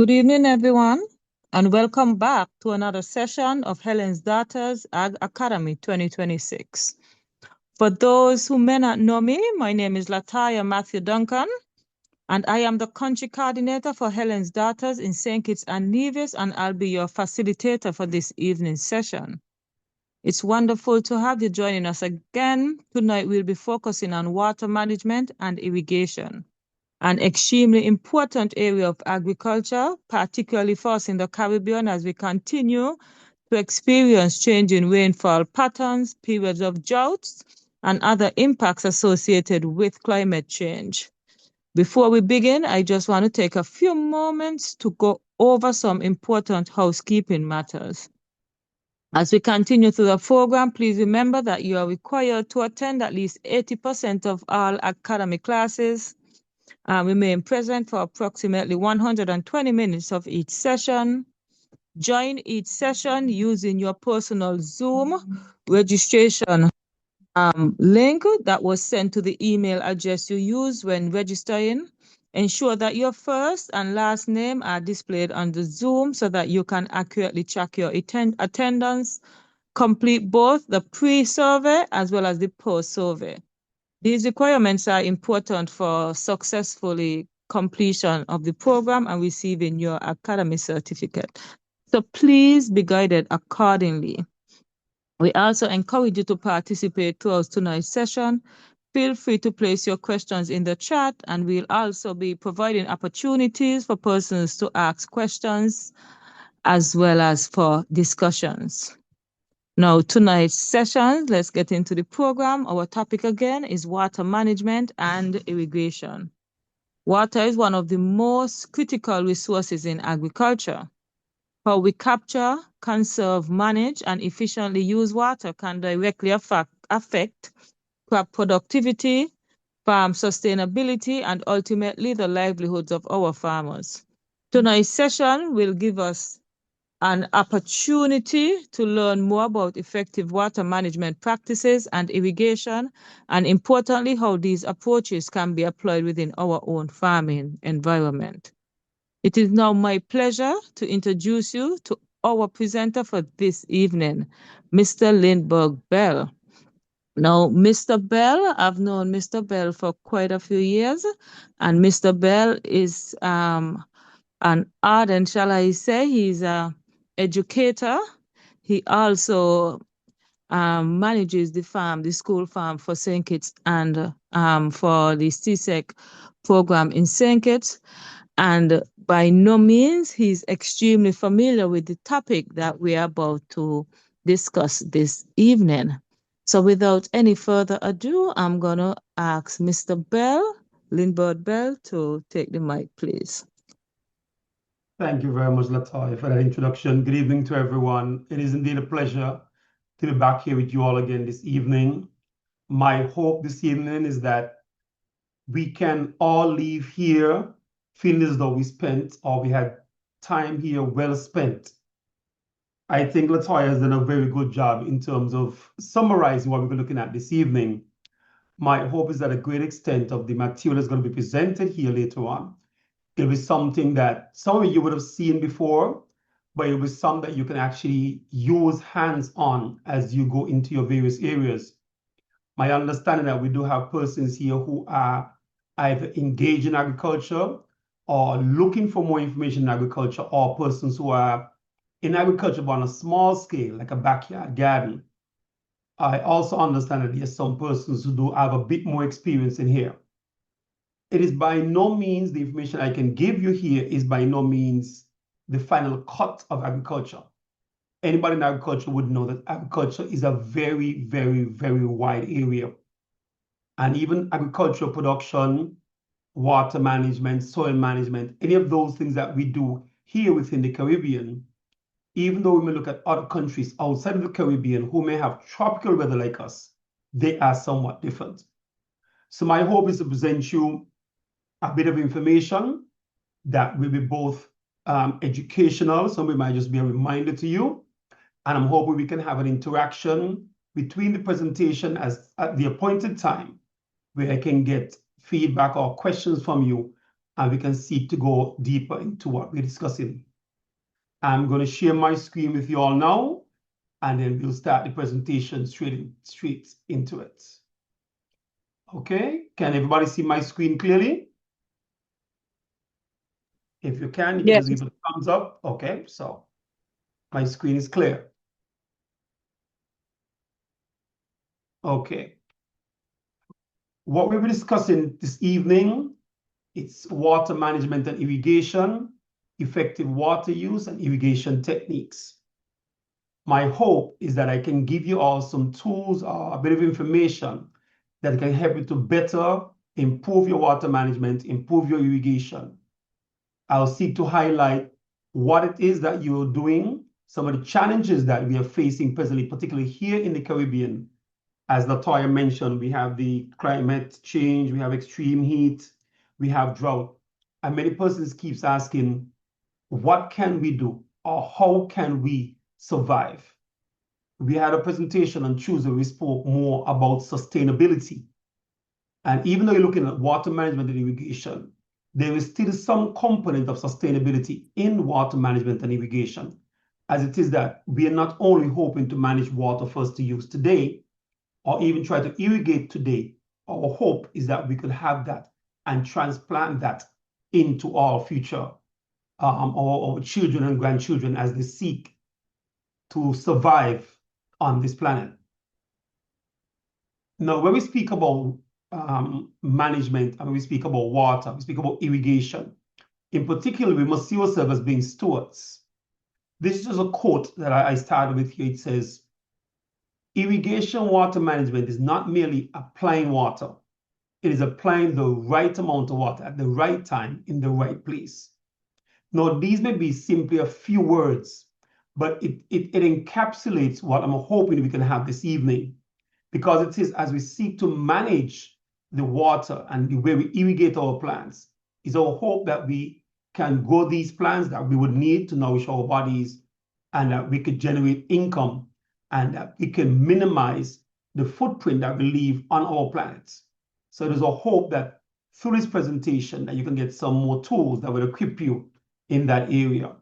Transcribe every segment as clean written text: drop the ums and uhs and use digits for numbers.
Good evening, everyone, and welcome back to another session of Helen's Daughters Ag-Cademy 2026. For those who may not know me, my name is Lataya Matthew Duncan, and I am the country coordinator for Helen's Daughters in St. Kitts and Nevis, and I'll be your facilitator for this evening's session. It's wonderful to have you joining us again. Tonight, we'll be focusing on water management and irrigation, an extremely important area of agriculture, particularly for us in the Caribbean as we continue to experience changing rainfall patterns, periods of droughts, and other impacts associated with climate change. Before we begin, I just want to take a few moments to go over some important housekeeping matters. As we continue through the program, please remember that you are required to attend at least 80% of all academic classes, remain present for approximately 120 minutes of each session. Join each session using your personal Zoom registration link that was sent to the email address you used when registering. Ensure that your first and last name are displayed on the Zoom so that you can accurately track your attendance. Complete both the pre-survey as well as the post-survey. These requirements are important for successfully completion of the program and receiving your academy certificate. So please be guided accordingly. We also encourage you to participate throughout tonight's session. Feel free to place your questions in the chat, and we'll also be providing opportunities for persons to ask questions as well as for discussions. Now, tonight's session, let's get into the program. Our topic again is water management and irrigation. Water is one of the most critical resources in agriculture. How we capture, conserve, manage, and efficiently use water can directly affect crop productivity, farm sustainability, and ultimately the livelihoods of our farmers. Tonight's session will give us an opportunity to learn more about effective water management practices and irrigation, and importantly, how these approaches can be applied within our own farming environment. It is now my pleasure to introduce you to our presenter for this evening, Mr. Lindbergh Bell. Now, Mr. Bell, I've known Mr. Bell for quite a few years, and Mr. Bell is an ardent, shall I say, he's an educator. He also manages the school farm for St. Kitts and for the CSEC program in St. Kitts. And by no means, he's extremely familiar with the topic that we are about to discuss this evening. So without any further ado, I'm going to ask Mr. Bell, Lindbergh Bell, to take the mic, please. Thank you very much, Lataya, for that introduction. Good evening to everyone. It is indeed a pleasure to be back here with you all again this evening. My hope this evening is that we can all leave here feeling as though we had time here well spent. I think Lataya has done a very good job in terms of summarizing what we're looking at this evening. My hope is that a great extent of the material is going to be presented here later on. It'll be something that some of you would have seen before, but it'll be something that you can actually use hands-on as you go into your various areas. My understanding that we do have persons here who are either engaged in agriculture or looking for more information in agriculture, or persons who are in agriculture but on a small scale, like a backyard garden. I also understand that there's some persons who do have a bit more experience in here. It is by no means the information I can give you here is by no means the final cut of agriculture. Anybody in agriculture would know that agriculture is a very, very, very wide area. And even agricultural production, water management, soil management, any of those things that we do here within the Caribbean, even though we may look at other countries outside of the Caribbean who may have tropical weather like us, they are somewhat different. So my hope is to present you a bit of information that will be both educational, some of it might just be a reminder to you, and I'm hoping we can have an interaction between the presentation at the appointed time where I can get feedback or questions from you and we can seek to go deeper into what we're discussing. I'm going to share my screen with you all now, and then we'll start the presentation straight into it. Okay, can everybody see my screen clearly? If you can, you can just give it a thumbs up. Okay, so my screen is clear. Okay. What we'll be discussing this evening, it's water management and irrigation, effective water use and irrigation techniques. My hope is that I can give you all some tools or a bit of information that can help you to better improve your water management, improve your irrigation. I'll seek to highlight what it is that you're doing, some of the challenges that we are facing presently, particularly here in the Caribbean. As Latoya mentioned, we have the climate change, we have extreme heat, we have drought. And many persons keeps asking, what can we do or how can we survive? We had a presentation on Tuesday, we spoke more about sustainability. And even though you're looking at water management and irrigation, there is still some component of sustainability in water management and irrigation, as it is that we are not only hoping to manage water for us to use today, or even try to irrigate today. Our hope is that we could have that and transplant that into our future, our children and grandchildren as they seek to survive on this planet. Now, when we speak about management and when we speak about water, we speak about irrigation. In particular, we must see ourselves as being stewards. This is just a quote that I started with here. It says, irrigation water management is not merely applying water. It is applying the right amount of water at the right time in the right place. Now, these may be simply a few words, but it encapsulates what I'm hoping we can have this evening, because it is as we seek to manage the water and the way we irrigate our plants, is our hope that we can grow these plants that we would need to nourish our bodies and that we could generate income and that we can minimize the footprint that we leave on our planet. So there's a hope that through this presentation that you can get some more tools that will equip you in that area.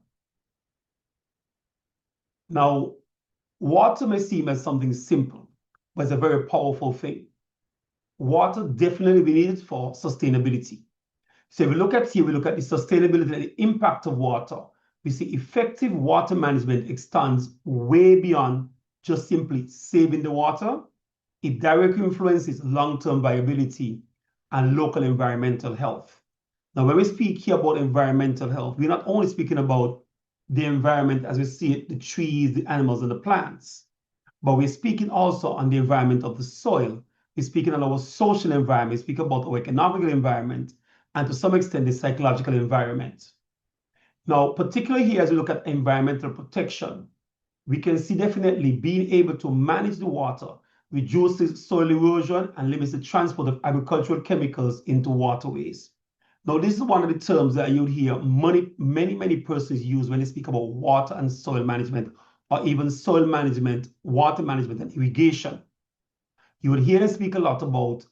Now, water may seem as something simple, but it's a very powerful thing. Water definitely be needed for sustainability. So if we look at here, we look at the sustainability and the impact of water. We see effective water management extends way beyond just simply saving the water. It directly influences long-term viability and local environmental health. Now, when we speak here about environmental health, we're not only speaking about the environment as we see it, the trees, the animals, and the plants, but we're speaking also on the environment of the soil. We're speaking on our social environment, we speak about our economical environment, and to some extent, the psychological environment. Now, particularly here, as we look at environmental protection, we can see definitely being able to manage the water reduces soil erosion and limits the transport of agricultural chemicals into waterways. Now, this is one of the terms that you'll hear many persons use when they speak about water and soil management, or even soil management, water management, and irrigation. You will hear them speak a lot about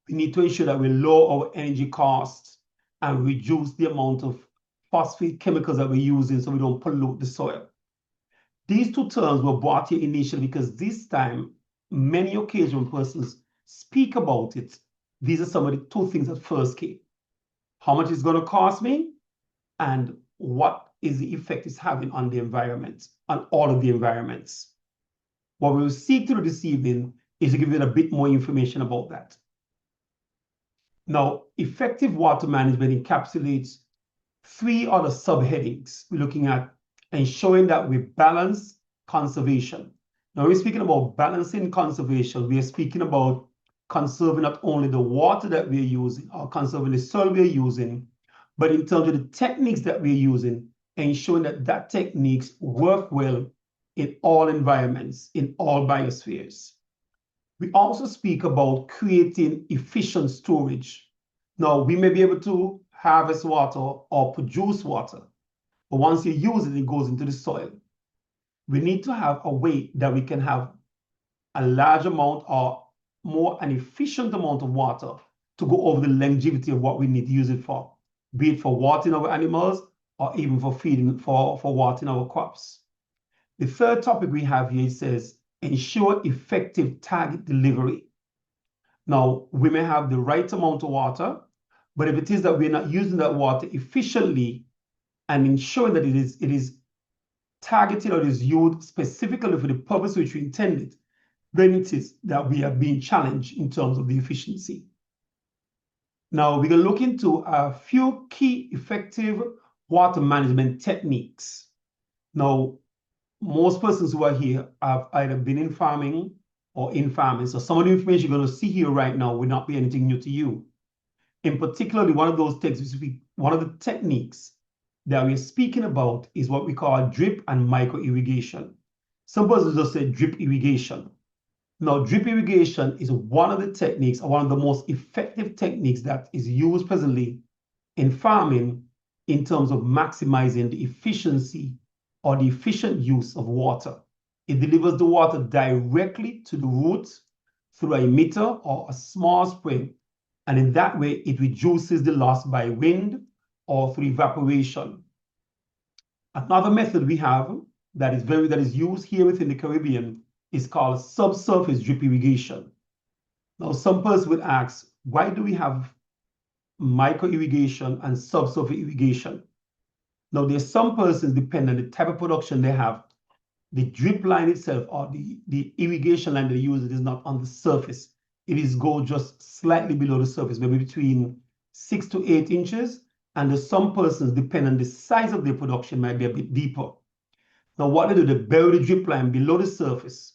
we need to ensure that we lower our energy costs and reduce the amount of phosphate chemicals that we're using so we don't pollute the soil. These two terms were brought here initially because this time, many occasional persons speak about it. These are some of the two things that first came. How much it's going to cost me and what is the effect it's having on the environment, on all of the environments. What we will seek to do this evening is to give you a bit more information about that. Now, effective water management encapsulates three other subheadings. We're looking at ensuring that we balance conservation. Now, we're speaking about balancing conservation. We are speaking about conserving not only the water that we're using or conserving the soil we're using, but in terms of the techniques that we're using, ensuring that that techniques work well in all environments, in all biospheres. We also speak about creating efficient storage. Now, we may be able to harvest water or produce water, but once you use it, it goes into the soil. We need to have a way that we can have a large amount or an efficient amount of water to go over the longevity of what we need to use it for. be it for watering our animals or even for feeding, for watering our crops. The third topic we have here, it says, ensure effective target delivery. Now, we may have the right amount of water, but if it is that we're not using that water efficiently and ensuring that it is targeted or is used specifically for the purpose which we intended, then it is that we are being challenged in terms of the efficiency. Now, we're going to look into a few key effective water management techniques. Now, most persons who are here have either been in farming or in farming. So some of the information you're going to see here right now will not be anything new to you. In particularly, one of those one of the techniques that we're speaking about is what we call drip and micro irrigation. Some persons just say drip irrigation. Now, drip irrigation is one of the techniques, or one of the most effective techniques that is used presently in farming in terms of maximizing the efficiency or the efficient use of water. It delivers the water directly to the roots through a emitter or a small spring, and in that way, it reduces the loss by wind or through evaporation. Another method we have that is used here within the Caribbean is called subsurface drip irrigation. Now, some persons would ask, why do we have micro irrigation and subsurface irrigation? Now, there's some persons, depending on the type of production they have, the drip line itself or the irrigation line they use, it is not on the surface. It is go just slightly below the surface, maybe between 6 to 8 inches. And there's some persons, depending on the size of their production, might be a bit deeper. Now, what they do, they bury the drip line below the surface.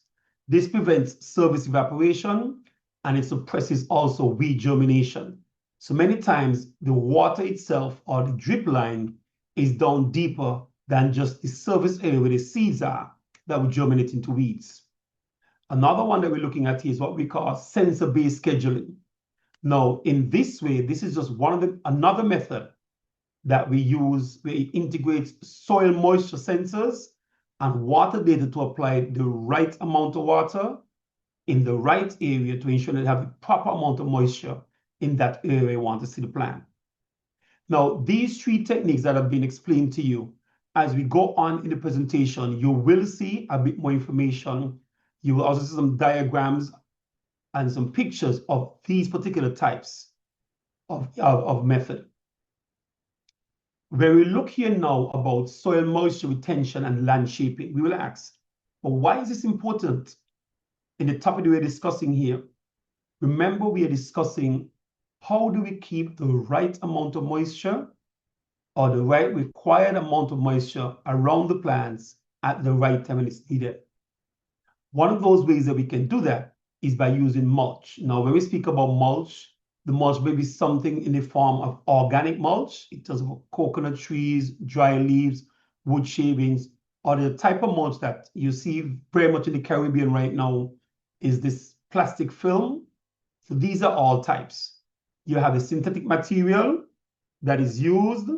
This prevents surface evaporation, and it suppresses also weed germination. So many times, the water itself or the drip line is down deeper than just the surface area where the seeds are that will germinate into weeds. Another one that we're looking at here is what we call sensor-based scheduling. Now, in this way, this is just another method that we use where it integrates soil moisture sensors and water data to apply the right amount of water in the right area to ensure that you have the proper amount of moisture in that area you want to see the plant. Now, these three techniques that have been explained to you, as we go on in the presentation, you will see a bit more information. You will also see some diagrams and some pictures of these particular types of method. When we look here now about soil moisture retention and land shaping, we will ask, well, why is this important in the topic we're discussing here? Remember, we are discussing how do we keep the right amount of moisture or the right required amount of moisture around the plants at the right time when it's needed. One of those ways that we can do that is by using mulch. Now, when we speak about mulch, the mulch may be something in the form of organic mulch, in terms of coconut trees, dry leaves, wood shavings, or the type of mulch that you see very much in the Caribbean right now is this plastic film. So these are all types. You have a synthetic material that is used,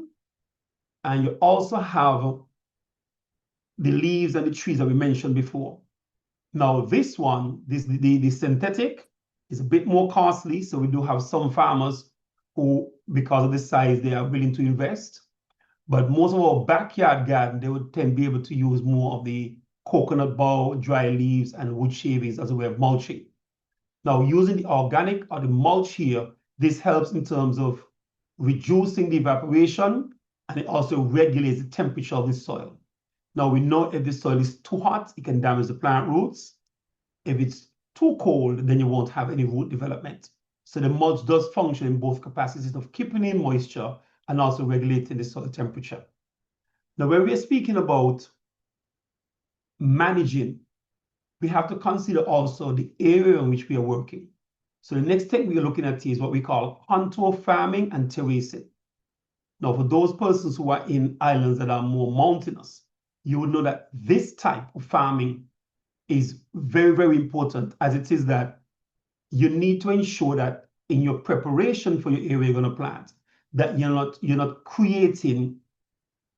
and you also have the leaves and the trees that we mentioned before. Now, this one, the synthetic, is a bit more costly, so we do have some farmers who, because of the size, they are willing to invest. But most of our backyard garden, they would tend to be able to use more of the coconut bough, dry leaves, and wood shavings as a way of mulching. Now, using the organic or the mulch here, this helps in terms of reducing the evaporation, and it also regulates the temperature of the soil. Now, we know if the soil is too hot, it can damage the plant roots. If it's too cold, then you won't have any root development. So the mulch does function in both capacities of keeping in moisture and also regulating the soil temperature. Now, when we are speaking about managing, we have to consider also the area in which we are working. So the next thing we are looking at is what we call contour farming and terracing. Now, for those persons who are in islands that are more mountainous, you would know that this type of farming is very, very important, as it is that you need to ensure that in your preparation for your area you're going to plant, that you're not creating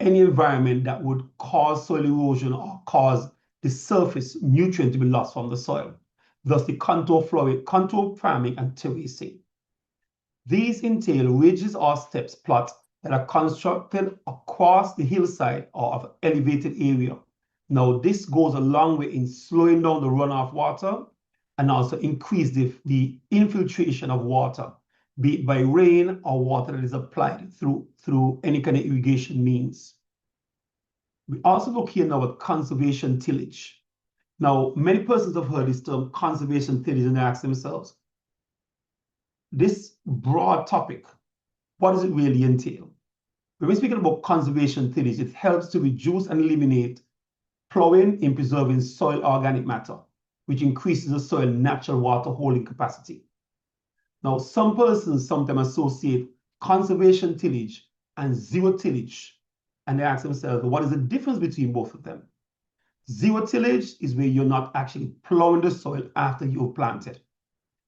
any environment that would cause soil erosion or cause the surface nutrient to be lost from the soil. Thus, the contour farming and terracing. These entail ridges or steps plot that are constructed across the hillside or of elevated area. Now, this goes a long way in slowing down the runoff water and also increase the infiltration of water, be it by rain or water that is applied through any kind of irrigation means. We also look here now at conservation tillage. Now, many persons have heard this term conservation tillage and they ask themselves, this broad topic, what does it really entail? When we're speaking about conservation tillage, it helps to reduce and eliminate plowing in preserving soil organic matter, which increases the soil natural water holding capacity. Now, some persons sometimes associate conservation tillage and zero tillage, and they ask themselves, what is the difference between both of them? Zero tillage is where you're not actually plowing the soil after you've planted.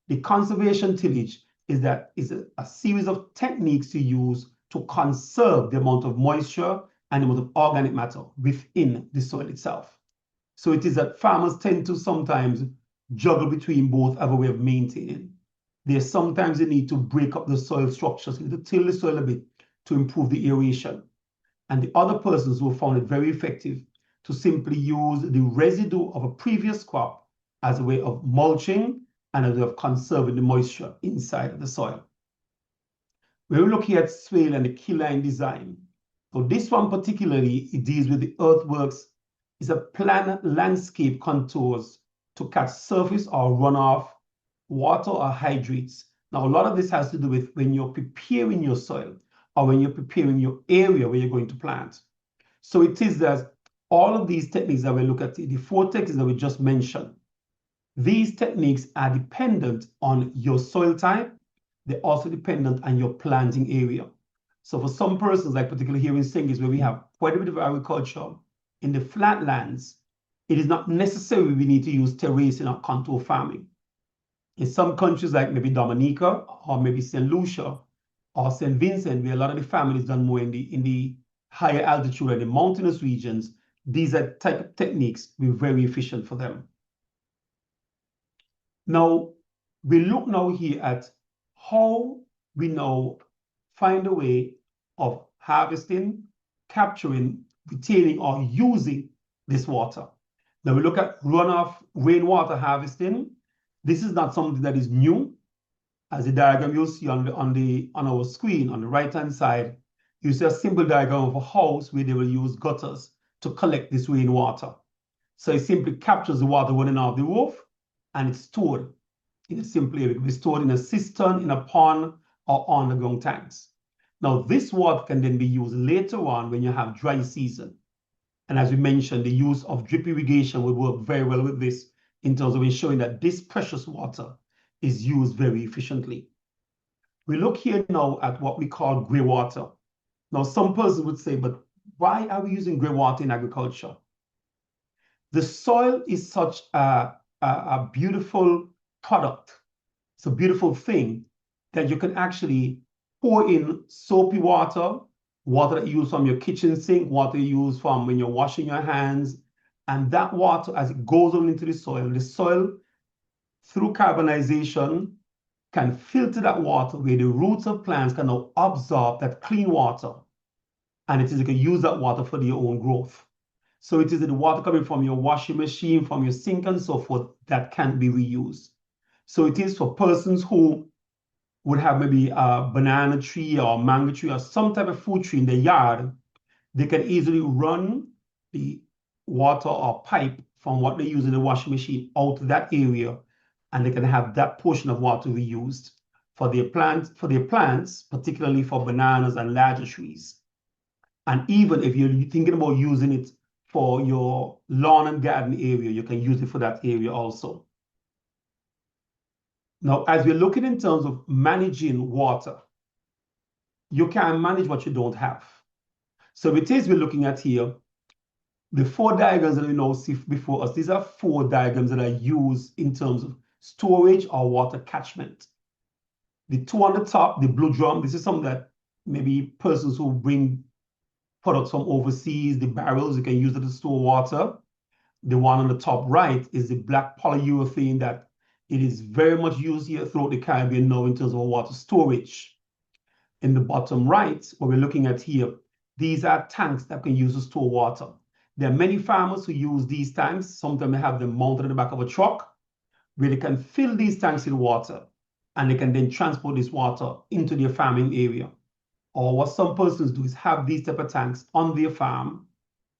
The conservation tillage is a series of techniques to use to conserve the amount of moisture and the amount of organic matter within the soil itself. So it is that farmers tend to sometimes juggle between both as a way of maintaining. There's sometimes a need to break up the soil structures, to till the soil a bit to improve the aeration. And the other persons who found it very effective to simply use the residue of a previous crop as a way of mulching and as a way of conserving the moisture inside of the soil. We're looking at swale and the keyline design. So this one particularly, it deals with the earthworks. It's a planned landscape contours to catch surface or runoff, water or hydrates. Now, a lot of this has to do with when you're preparing your soil or when you're preparing your area where you're going to plant. So it is that all of these techniques that we look at, the four techniques that we just mentioned, these techniques are dependent on your soil type. They're also dependent on your planting area. So for some persons, like particularly here in Singis, where we have quite a bit of agriculture, in the flatlands, it is not necessary we need to use terracing or contour farming. In some countries like maybe Dominica or maybe St. Lucia or St. Vincent, where a lot of the families done more in the higher altitude and the mountainous regions, these are type of techniques be very efficient for them. Now, we look now here at how we now find a way of harvesting, capturing, retaining, or using this water. Now we look at runoff rainwater harvesting. This is not something that is new. As the diagram you'll see on our screen on the right-hand side, you see a simple diagram of a house where they will use gutters to collect this rainwater. So it simply captures the water running off the roof and it's stored in a simple area. It can be stored in a cistern, in a pond, or underground tanks. Now, this water can then be used later on when you have dry season. And as we mentioned, the use of drip irrigation would work very well with this in terms of ensuring that this precious water is used very efficiently. We look here now at what we call gray water. Now, some persons would say, but why are we using gray water in agriculture? The soil is such a beautiful product. It's a beautiful thing that you can actually pour in soapy water, water that you use from your kitchen sink, water you use from when you're washing your hands, and that water, as it goes on into the soil, through carbonization, can filter that water where the roots of plants can now absorb that clean water, and you can use that water for their own growth. So it is the water coming from your washing machine, from your sink and so forth, that can be reused. So it is for persons who would have maybe a banana tree or mango tree or some type of fruit tree in their yard. They can easily run the water or pipe from what they use in the washing machine out to that area, and they can have that portion of water reused for their plants, particularly for bananas and larger trees. And even if you're thinking about using it for your lawn and garden area, you can use it for that area also. Now, as we're looking in terms of managing water, you can't manage what you don't have. So it is we're looking at here, the four diagrams that we now see before us, these are four diagrams that are used in terms of storage or water catchment. The two on the top, the blue drum, this is something that maybe persons who bring products from overseas, the barrels, you can use it to store water. The one on the top right is the black polyurethane that it is very much used here throughout the Caribbean now in terms of water storage. In the bottom right, what we're looking at here, these are tanks that can use to store water. There are many farmers who use these tanks. Some of them have them mounted in the back of a truck where they can fill these tanks with water and they can then transport this water into their farming area. Or what some persons do is have these type of tanks on their farm.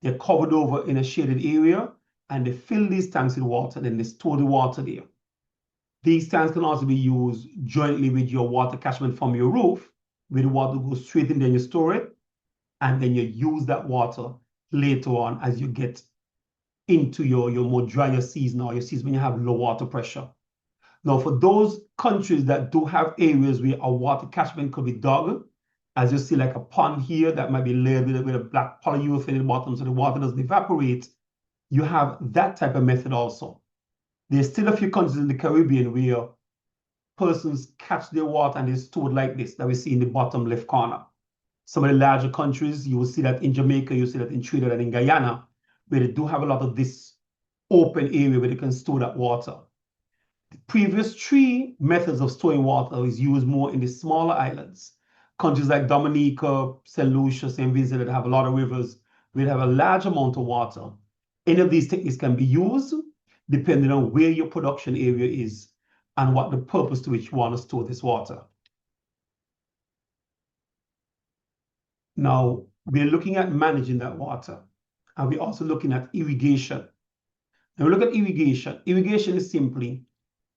They're covered over in a shaded area and they fill these tanks with water, then they store the water there. These tanks can also be used jointly with your water catchment from your roof, where the water goes straight in, then you store it, and then you use that water later on as you get into your more drier season or your season when you have low water pressure. Now, for those countries that do have areas where a water catchment could be dug, as you see like a pond here that might be layered with a black polyurethane in the bottom so the water doesn't evaporate, you have that type of method also. There's still a few countries in the Caribbean where persons catch their water and they store it like this that we see in the bottom left corner. Some of the larger countries, you will see that in Jamaica, you see that in Trinidad and in Guyana, where they do have a lot of this open area where they can store that water. The previous three methods of storing water is used more in the smaller islands. Countries like Dominica, St. Lucia, St. Vincent that have a lot of rivers, where they have a large amount of water. Any of these techniques can be used depending on where your production area is and what the purpose to which you want to store this water. Now, we're looking at managing that water, and we're also looking at irrigation. Now, we look at irrigation. Irrigation is simply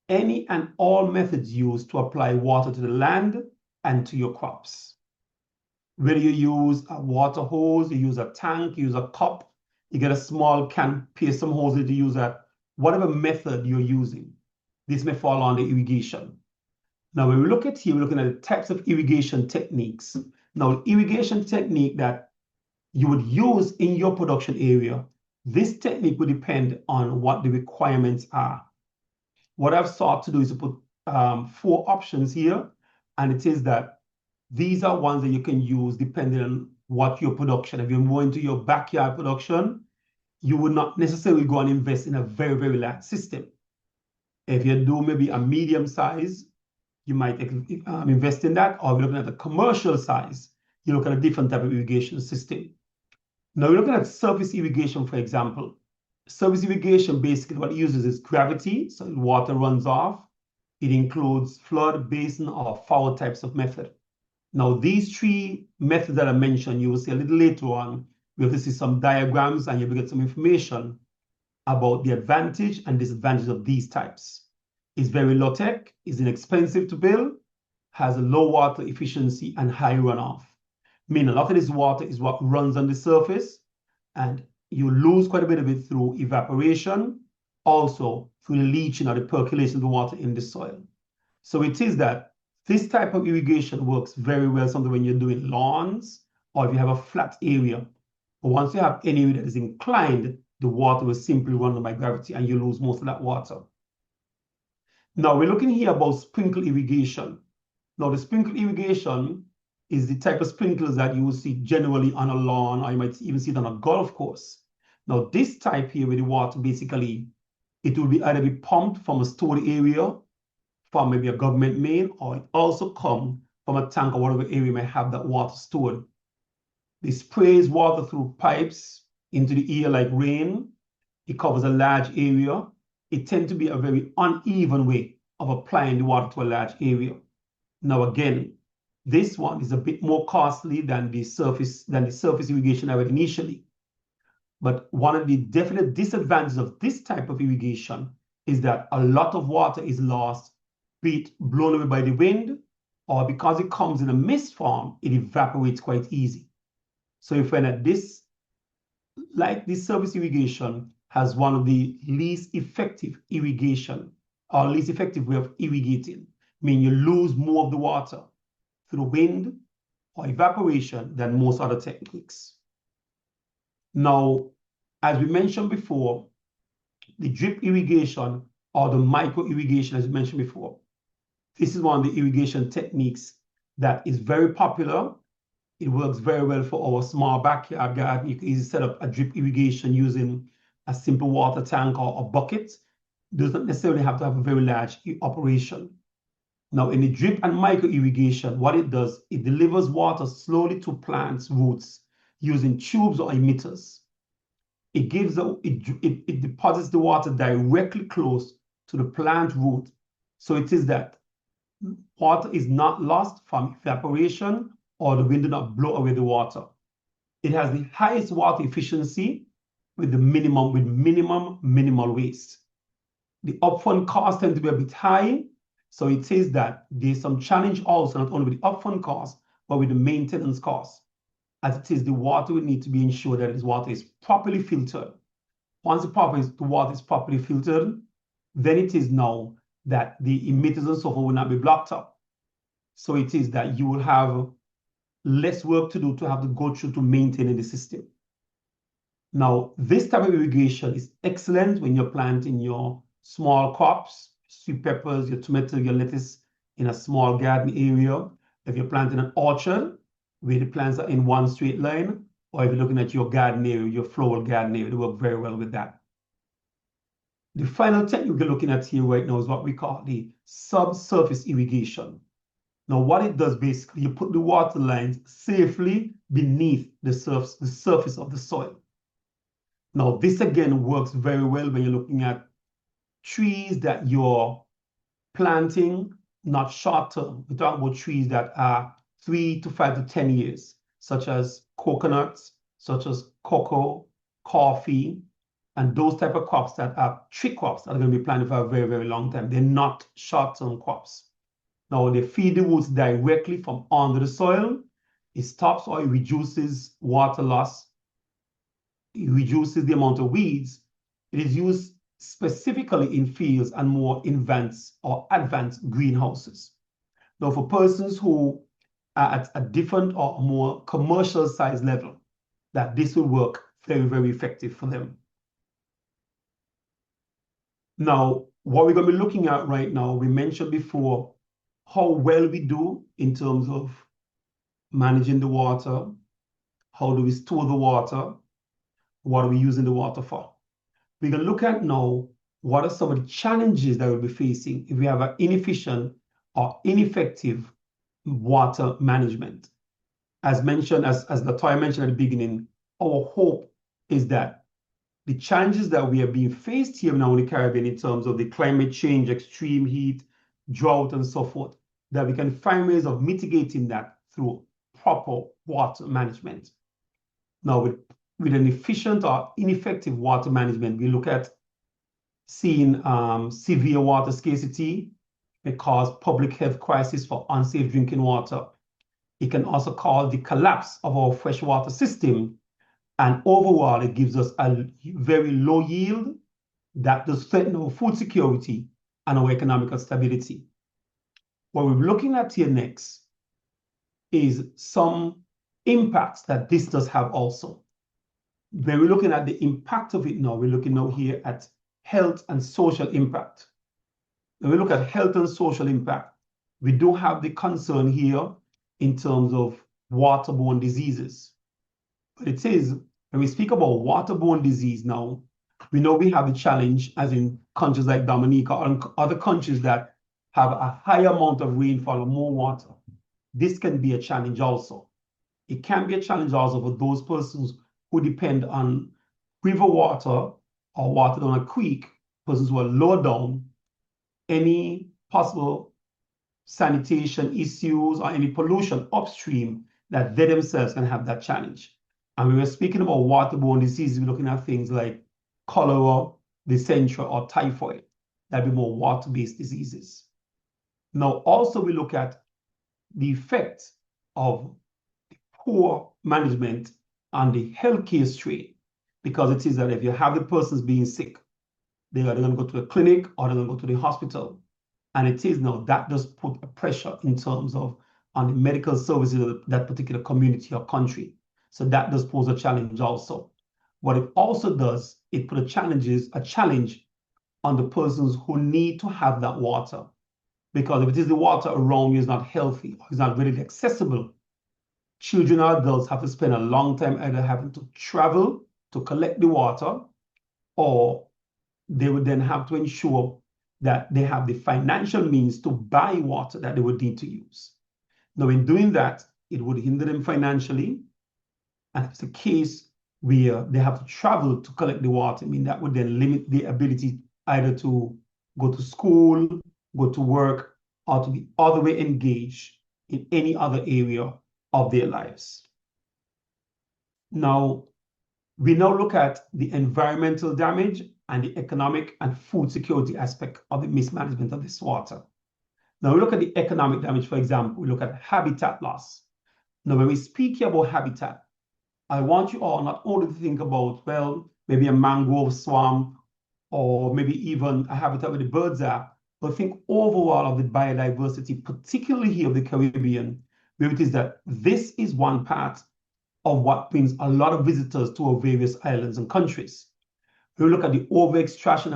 any and all methods used to apply water to the land and to your crops. Whether you use a water hose, you use a tank, you use a cup, you get a small can, pierce some holes to use that, whatever method you're using, this may fall under irrigation. Now, when we look at here, we're looking at the types of irrigation techniques. Now, irrigation technique that you would use in your production area, this technique would depend on what the requirements are. What I've sought to do is to put 4 options here, and it is that these are ones that you can use depending on what your production. If you're more into your backyard production, you would not necessarily go and invest in a very, very large system. If you do maybe a medium size, you might invest in that, or if you're looking at a commercial size, you look at a different type of irrigation system. Now, we're looking at surface irrigation, for example. Surface irrigation, basically what it uses is gravity, so water runs off. It includes flood, basin, or foul types of method. Now, these 3 methods that I mentioned, you will see a little later on, we have to see some diagrams and you will get some information about the advantage and disadvantage of these types. It's very low tech, it's inexpensive to build, has a low water efficiency and high runoff. Meaning a lot of this water is what runs on the surface and you lose quite a bit of it through evaporation, also through the leaching or the percolation of the water in the soil. So it is that this type of irrigation works very well sometimes when you're doing lawns or if you have a flat area. But once you have any area that is inclined, the water will simply run by gravity and you lose most of that water. Now we're looking here about sprinkle irrigation. Now the sprinkle irrigation is the type of sprinklers that you will see generally on a lawn, or you might even see it on a golf course. Now this type here with the water, basically, it will be either be pumped from a stored area, from maybe a government main, or it also come from a tank or whatever area may have that water stored. It sprays water through pipes into the air like rain. It covers a large area. It tends to be a very uneven way of applying the water to a large area. Now again, this one is a bit more costly than the surface irrigation I had initially. But one of the definite disadvantages of this type of irrigation is that a lot of water is lost, be it blown away by the wind, or because it comes in a mist form, it evaporates quite easy. So you find that this, like this surface irrigation, has one of the least effective irrigation, or least effective way of irrigating, meaning you lose more of the water through wind or evaporation than most other techniques. Now, as we mentioned before, the drip irrigation or the micro irrigation, as we mentioned before, this is one of the irrigation techniques that is very popular. It works very well for our small backyard garden. You can easily set up a drip irrigation using a simple water tank or a bucket. It doesn't necessarily have to have a very large operation. Now, in the drip and micro irrigation, what it does, it delivers water slowly to plants' roots using tubes or emitters. It deposits the water directly close to the plant root. So it is that water is not lost from evaporation or the wind do not blow away the water. It has the highest water efficiency with minimal waste. The upfront costs tend to be a bit high, so it says that there's some challenge also, not only with the upfront cost, but with the maintenance cost. As it is, the water will need to be ensured that this water is properly filtered. Once the water is properly filtered, then it is now that the emitters and so forth will not be blocked up. So it is that you will have less work to do to have to go through to maintain the system. Now, this type of irrigation is excellent when you're planting your small crops, sweet peppers, your tomato, your lettuce in a small garden area. If you're planting an orchard where the plants are in one straight line, or if you're looking at your garden area, your floral garden area, they work very well with that. The final technique we're looking at here right now is what we call the subsurface irrigation. Now, what it does basically, you put the water lines safely beneath the surface of the soil. Now, this again works very well when you're looking at trees that you're planting, not short term. We're talking about trees that are 3 to 5 to 10 years, such as coconuts, such as cocoa, coffee, and those type of crops that are tree crops that are going to be planted for a very, very long time. They're not short-term crops. Now, they feed the roots directly from under the soil. It stops or it reduces water loss. It reduces the amount of weeds. It is used specifically in fields and more advanced greenhouses. Now, for persons who are at a different or more commercial size level, that this will work very, very effective for them. Now, what we're going to be looking at right now, we mentioned before how well we do in terms of managing the water, how do we store the water, what are we using the water for. We're going to look at now what are some of the challenges that we'll be facing if we have an inefficient or ineffective water management. As mentioned, as Latoya mentioned at the beginning, our hope is that the challenges that we are being faced here now in the Caribbean in terms of the climate change, extreme heat, drought, and so forth, that we can find ways of mitigating that through proper water management. Now, with an efficient or ineffective water management, we look at seeing severe water scarcity. It cause public health crisis for unsafe drinking water. It can also cause the collapse of our freshwater system. And overall, it gives us a very low yield that does threaten our food security and our economic stability. What we're looking at here next is some impacts that this does have also. When we're looking at the impact of it now, we're looking now here at health and social impact. When we look at health and social impact, we do have the concern here in terms of waterborne diseases. But it is, when we speak about waterborne disease now, we know we have a challenge, as in countries like Dominica or other countries that have a higher amount of rainfall or more water. This can be a challenge also. It can be a challenge also for those persons who depend on river water or water down a creek, persons who are low down, any possible sanitation issues or any pollution upstream, that they themselves can have that challenge. And we were speaking about waterborne diseases, we're looking at things like cholera, dysentery, or typhoid. That'd be more water-based diseases. Now, also we look at the effect of poor management on the healthcare strain, because it is that if you have the persons being sick, they're going to go to a clinic or they're going to go to the hospital. And it is now that does put a pressure in terms of on the medical services of that particular community or country. So that does pose a challenge also. What it also does, it put a challenge on the persons who need to have that water. Because if it is the water around you is not healthy or is not readily accessible, children or adults have to spend a long time either having to travel to collect the water, or they would then have to ensure that they have the financial means to buy water that they would need to use. Now, in doing that, it would hinder them financially. And if it's a case where they have to travel to collect the water, I mean, that would then limit the ability either to go to school, go to work, or to be all the way engaged in any other area of their lives. Now, we now look at the environmental damage and the economic and food security aspect of the mismanagement of this water. Now, we look at the economic damage, for example, we look at habitat loss. Now, when we speak about habitat, I want you all not only to think about, well, maybe a mangrove swamp or maybe even a habitat where the birds are, but think overall of the biodiversity, particularly here of the Caribbean, where it is that this is one part of what brings a lot of visitors to our various islands and countries. We look at the over-extraction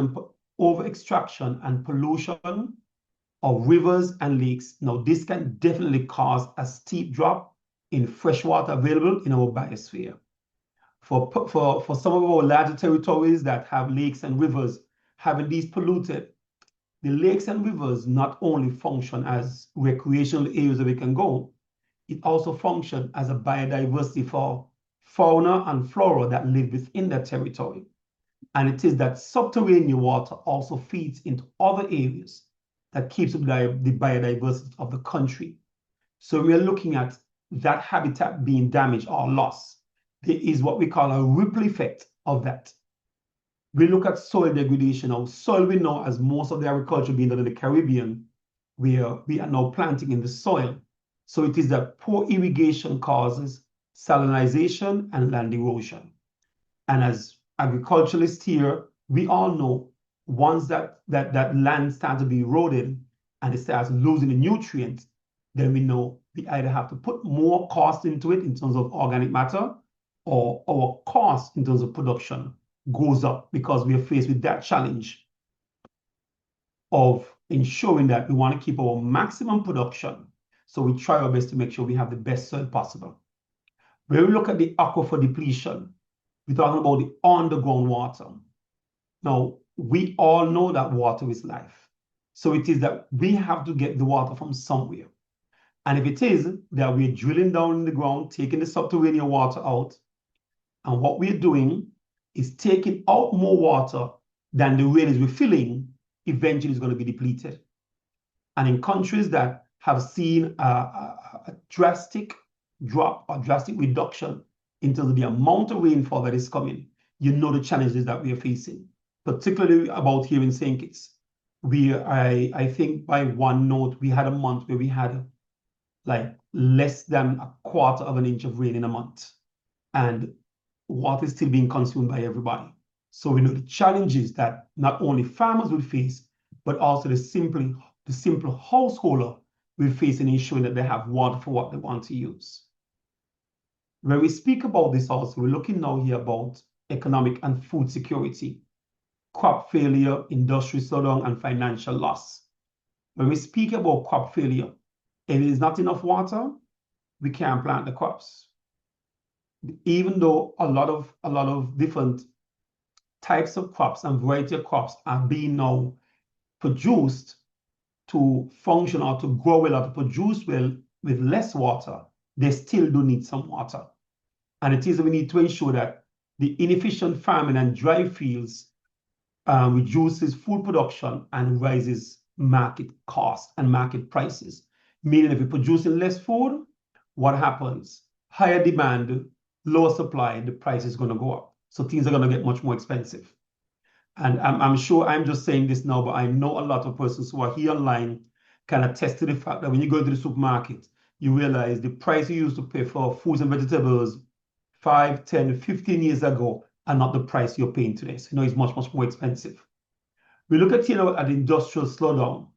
and pollution of rivers and lakes. Now, this can definitely cause a steep drop in fresh water available in our biosphere. For some of our larger territories that have lakes and rivers, having these polluted, the lakes and rivers not only function as recreational areas where we can go, it also functions as a biodiversity for fauna and flora that live within that territory. And it is that subterranean water also feeds into other areas that keeps up the biodiversity of the country. So we are looking at that habitat being damaged or lost. There is what we call a ripple effect of that. We look at soil degradation. Now, soil we know, as most of the agriculture being done in the Caribbean, we are now planting in the soil. So it is that poor irrigation causes salinization and land erosion. And as agriculturalists here, we all know once that land starts to be eroded and it starts losing the nutrients, then we know we either have to put more cost into it in terms of organic matter, or our cost in terms of production goes up because we are faced with that challenge of ensuring that we want to keep our maximum production. So we try our best to make sure we have the best soil possible. When we look at the aquifer depletion, we're talking about the underground water. Now, we all know that water is life. So it is that we have to get the water from somewhere. And if it is that we're drilling down in the ground, taking the subterranean water out, and what we're doing is taking out more water than the rain is refilling, eventually is going to be depleted. And in countries that have seen a drastic drop or drastic reduction in terms of the amount of rainfall that is coming, you know the challenges that we are facing, particularly about here in St. Kitts. I think by one note, we had a month where we had like less than a quarter of an inch of rain in a month. And water is still being consumed by everybody. So we know the challenges that not only farmers will face, but also the simple householder will face in ensuring that they have water for what they want to use. When we speak about this also, we're looking now here about economic and food security, crop failure, industry slowdown, and financial loss. When we speak about crop failure, if it is not enough water, we can't plant the crops. Even though a lot of different types of crops and variety of crops are being now produced to function or to grow well or to produce well with less water, they still do need some water. And it is we need to ensure that the inefficient farming and dry fields reduces food production and rises market costs and market prices. Meaning if we're producing less food, what happens? Higher demand, lower supply, the price is going to go up. So things are going to get much more expensive. And I'm sure I'm just saying this now, but I know a lot of persons who are here online can attest to the fact that when you go to the supermarket, you realize the price you used to pay for fruits and vegetables 5, 10, 15 years ago are not the price you're paying today. So, it's much, much more expensive. We look at, at industrial slowdown.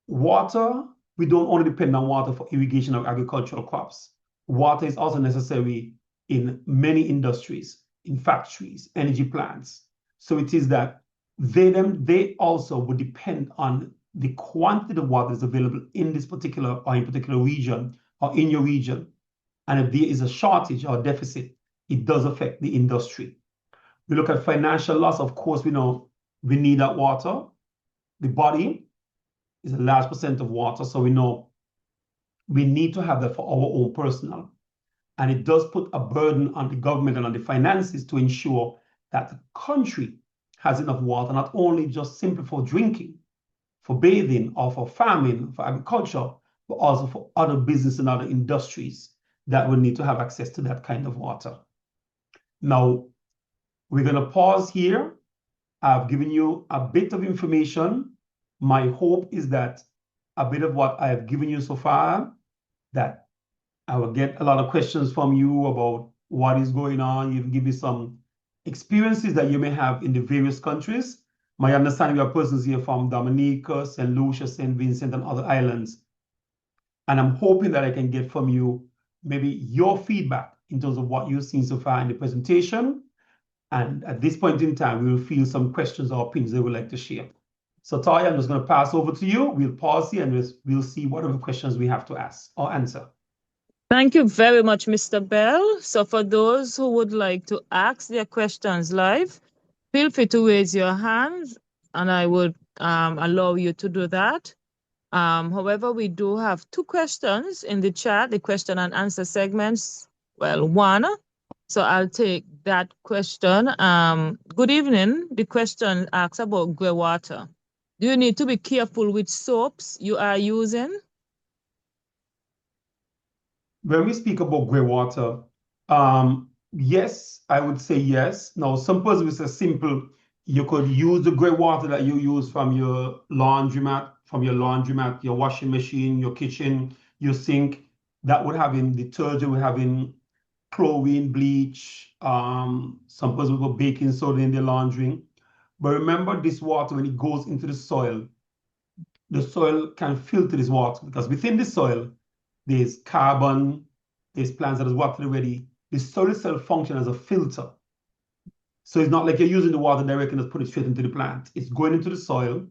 Water, we don't only depend on water for irrigation of agricultural crops. Water is also necessary in many industries, in factories, energy plants. So it is that they also would depend on the quantity of water that's available in this particular region or in your region. And if there is a shortage or deficit, it does affect the industry. We look at financial loss. Of course, we know we need that water. the body is a large percent of water, so we know we need to have that for our own personal. And it does put a burden on the government and on the finances to ensure that the country has enough water, not only just simply for drinking, for bathing, or for farming, for agriculture, but also for other business and other industries that will need to have access to that kind of water. Now, we're going to pause here. I've given you a bit of information. My hope is that a bit of what I have given you so far, that I will get a lot of questions from you about what is going on. You can give me some experiences that you may have in the various countries. My understanding, you have persons here from Dominica, St. Lucia, St. Vincent, and other islands. And I'm hoping that I can get from you maybe your feedback in terms of what you've seen so far in the presentation. And at this point in time, we will field some questions or opinions they would like to share. So Toya, I'm just going to pass over to you. We'll pause here and we'll see what other questions we have to ask or answer. Thank you very much, Mr. Bell. So for those who would like to ask their questions live, feel free to raise your hands and I would allow you to do that. However, we do have two questions in the chat, the question and answer segments. Well, one. So I'll take that question. Good evening. The question asks about grey water. Do you need to be careful which soaps you are using? When we speak about grey water, yes, I would say yes. Now, some persons will say simple. You could use the grey water that you use from your laundromat, your washing machine, your kitchen, your sink. That would have in detergent, would have in chlorine, bleach. Some persons will put baking soda in their laundering. But remember, this water, when it goes into the soil can filter this water because within the soil, there's carbon, there's plants that is water already. The soil itself functions as a filter. So it's not like you're using the water directly and just put it straight into the plant. It's going into the soil,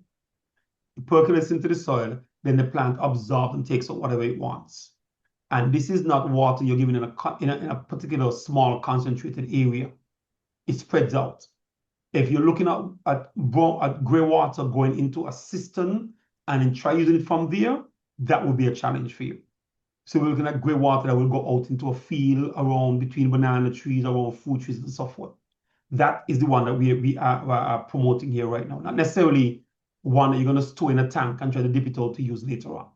it percolates into the soil, then the plant absorbs and takes out whatever it wants. And this is not water you're giving in a particular small concentrated area. It spreads out. If you're looking at grey water going into a cistern and then try using it from there, that would be a challenge for you. So we're looking at grey water that will go out into a field around between banana trees, around fruit trees, and so forth. That is the one that we are promoting here right now. Not necessarily one that you're going to store in a tank and try to dip it out to use later on.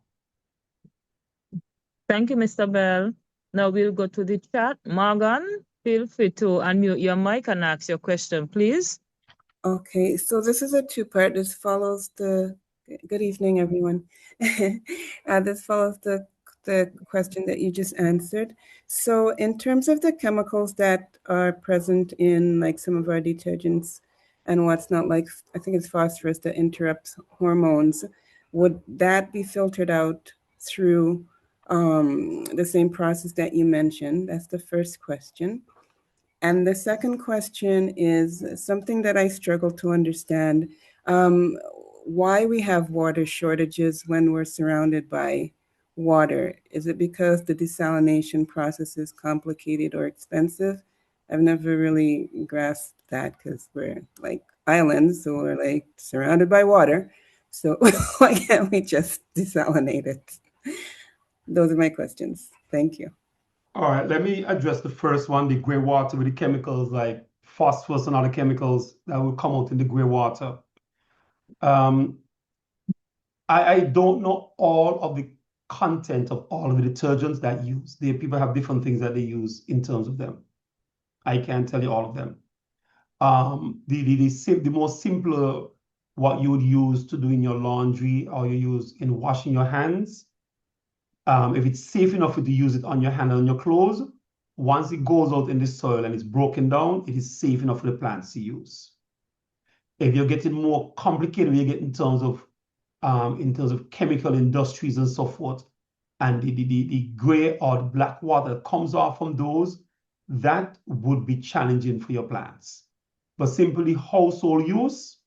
Thank you, Mr. Bell. Now we'll go to the chat. Morgan, feel free to unmute your mic and ask your question, please. Okay, so this is a two-part. This follows the, good evening, everyone. This follows the question that you just answered. So in terms of the chemicals that are present in like some of our detergents and what's not, like I think it's phosphorus that interrupts hormones, would that be filtered out through the same process that you mentioned? That's the first question. And the second question is something that I struggle to understand. Why we have water shortages when we're surrounded by water? Is it because the desalination process is complicated or expensive? I've never really grasped that because we're like islands, so we're like surrounded by water. So why can't we just desalinate it? Those are my questions. Thank you. All right, let me address the first one, the grey water with the chemicals like phosphorus and other chemicals that will come out in the grey water. I don't know all of the content of all of the detergents that use. People have different things that they use in terms of them. I can't tell you all of them. The most simpler, what you would use to do in your laundry or you use in washing your hands, if it's safe enough for you to use it on your hand and on your clothes, once it goes out in the soil and it's broken down, it is safe enough for the plants to use. If you're getting more complicated, you get in terms of chemical industries and so forth, and the gray or the black water that comes off from those, that would be challenging for your plants. But simply household use,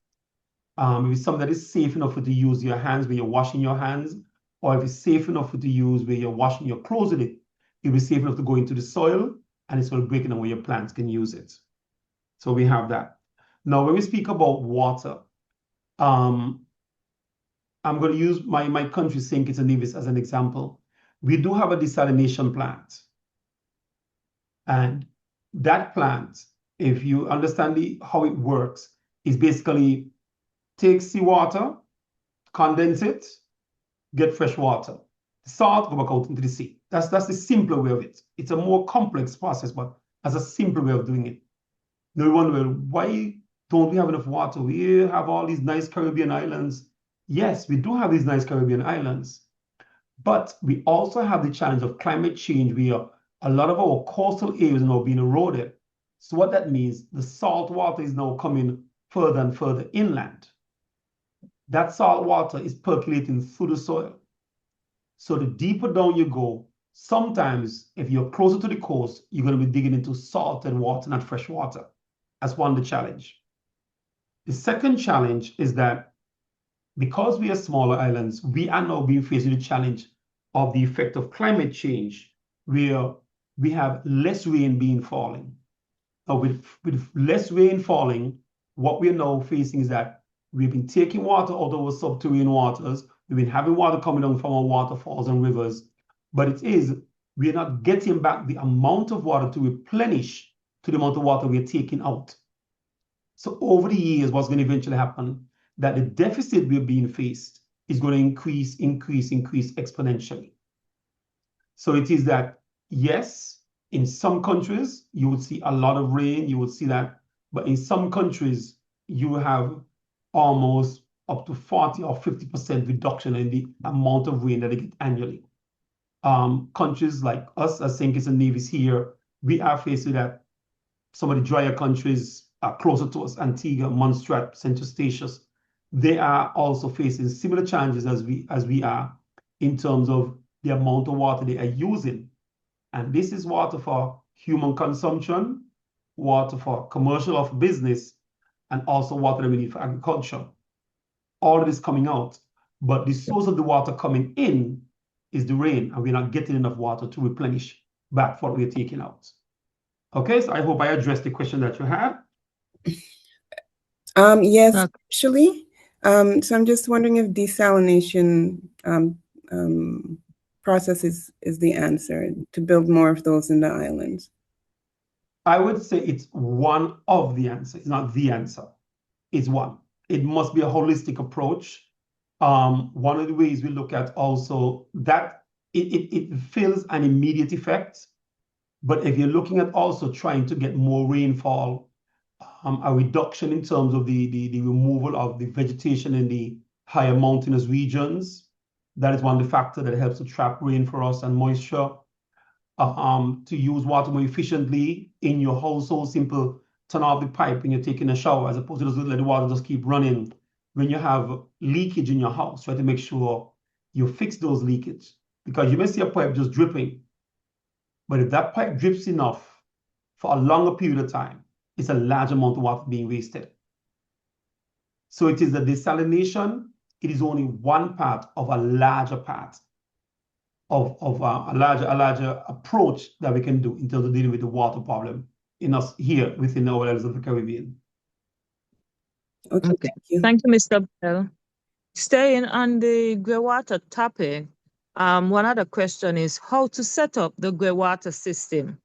if it's something that is safe enough for you to use your hands when you're washing your hands, or if it's safe enough for you to use when you're washing your clothes with it, it'll be safe enough to go into the soil and it's will break down where your plants can use it. So we have that. Now, when we speak about water, I'm going to use my country, St. Kitts and Nevis, as an example. We do have a desalination plant. And that plant, if you understand how it works, is basically take seawater, condense it, get fresh water. The salt go back out into the sea. That's the simpler way of it. It's a more complex process, but as a simple way of doing it. Now you wonder, well, why don't we have enough water? We have all these nice Caribbean islands. Yes, we do have these nice Caribbean islands, but we also have the challenge of climate change where a lot of our coastal areas are now being eroded. So what that means, the salt water is now coming further and further inland. That salt water is percolating through the soil. So the deeper down you go, sometimes if you're closer to the coast, you're going to be digging into salted water, not fresh water. That's one of the challenge. The second challenge is that because we are smaller islands, we are now being faced with the challenge of the effect of climate change, where we have less rain being falling. Now, with less rain falling, what we are now facing is that we've been taking water out of our subterranean waters. We've been having water coming down from our waterfalls and rivers, but we're not getting back the amount of water to replenish to the amount of water we're taking out. So over the years, what's going to eventually happen, that the deficit we're being faced is going to increase exponentially. So it is that, yes, in some countries, you would see a lot of rain, you would see that, but in some countries, you have almost up to 40 or 50% reduction in the amount of rain that they get annually. Countries like us, as St. Kitts and Nevis here, we are faced with that. Some of the drier countries are closer to us, Antigua, Montserrat, St. Eustatius. They are also facing similar challenges as we are in terms of the amount of water they are using. And this is water for human consumption, water for commercial or for business, and also water that we need for agriculture. All of this coming out, but the source of the water coming in is the rain, and we're not getting enough water to replenish back what we're taking out. Okay, so I hope I addressed the question that you had. Yes, actually. So I'm just wondering if desalination process is the answer to build more of those in the islands. I would say it's one of the answers. It's not the answer. It's one. It must be a holistic approach. One of the ways we look at also that it feels an immediate effect, but if you're looking at also trying to get more rainfall, a reduction in terms of the removal of the vegetation in the higher mountainous regions, that is one of the factors that helps to trap rain for us and moisture. To use water more efficiently in your household, simple turn off the pipe when you're taking a shower, as opposed to just let the water just keep running. When you have leakage in your house, try to make sure you fix those leakage, because you may see a pipe just dripping, but if that pipe drips enough for a longer period of time, it's a large amount of water being wasted. So it is the desalination. It is only one part of a larger part of a larger approach that we can do in terms of dealing with the water problem in us here within our areas of the Caribbean. Okay, thank you. Thank you, Mr. Bell. Staying on the greywater topic, one other question is how to set up the greywater system.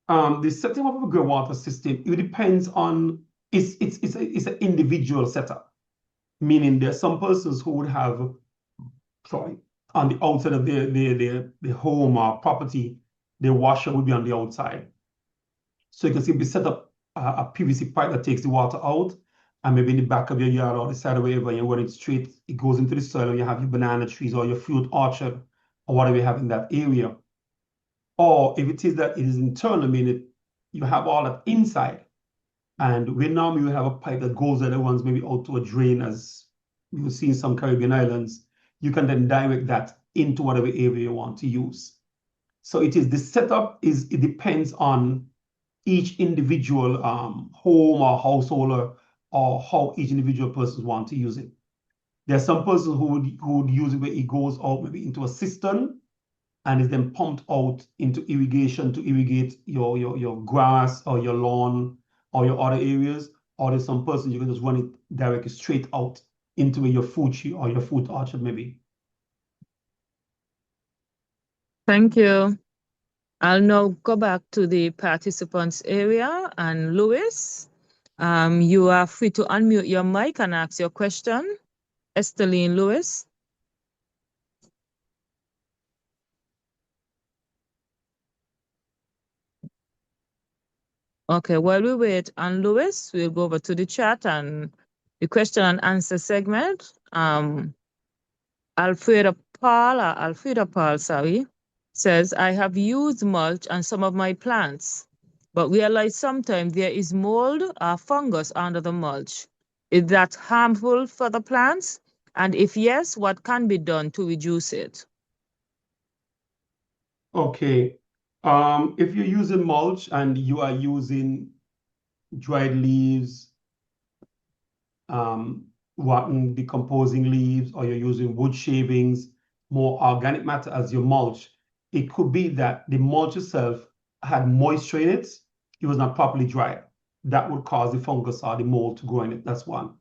The setting up of a greywater system, it depends on, it's an individual setup, meaning there are some persons who would have, on the outside of their home or property, their washer would be on the outside. So you can simply set up a PVC pipe that takes the water out, and maybe in the back of your yard or the side of wherever you're running straight, it goes into the soil, and you have your banana trees or your fruit orchard or whatever you have in that area. Or if it is that it is internal, meaning you have all that inside, and we normally have a pipe that goes there that runs maybe out to a drain, as we will see in some Caribbean islands. You can then direct that into whatever area you want to use. So it is the setup it depends on each individual home or householder, or how each individual person wants to use it. There are some persons who would use it where it goes out maybe into a cistern and is then pumped out into irrigation to irrigate your grass or your lawn or your other areas. or there's some person you can just run it directly straight out into where your fruit tree or your fruit orchard may be. Thank you. I'll now go back to the participants area, and Louis, you are free to unmute your mic and ask your question. Esteline Lewis. Okay, while we wait on Louis, we'll go over to the chat and the question and answer segment. Alfreda Paul, says, I have used mulch on some of my plants, but realize sometimes there is mold or fungus under the mulch. Is that harmful for the plants? And if yes, what can be done to reduce it? Okay. If you're using mulch and you are using dried leaves, rotten, decomposing leaves, or you're using wood shavings, more organic matter as your mulch, it could be that the mulch itself had moisture in it. It was not properly dried. That would cause the fungus or the mold to grow in it. That's one.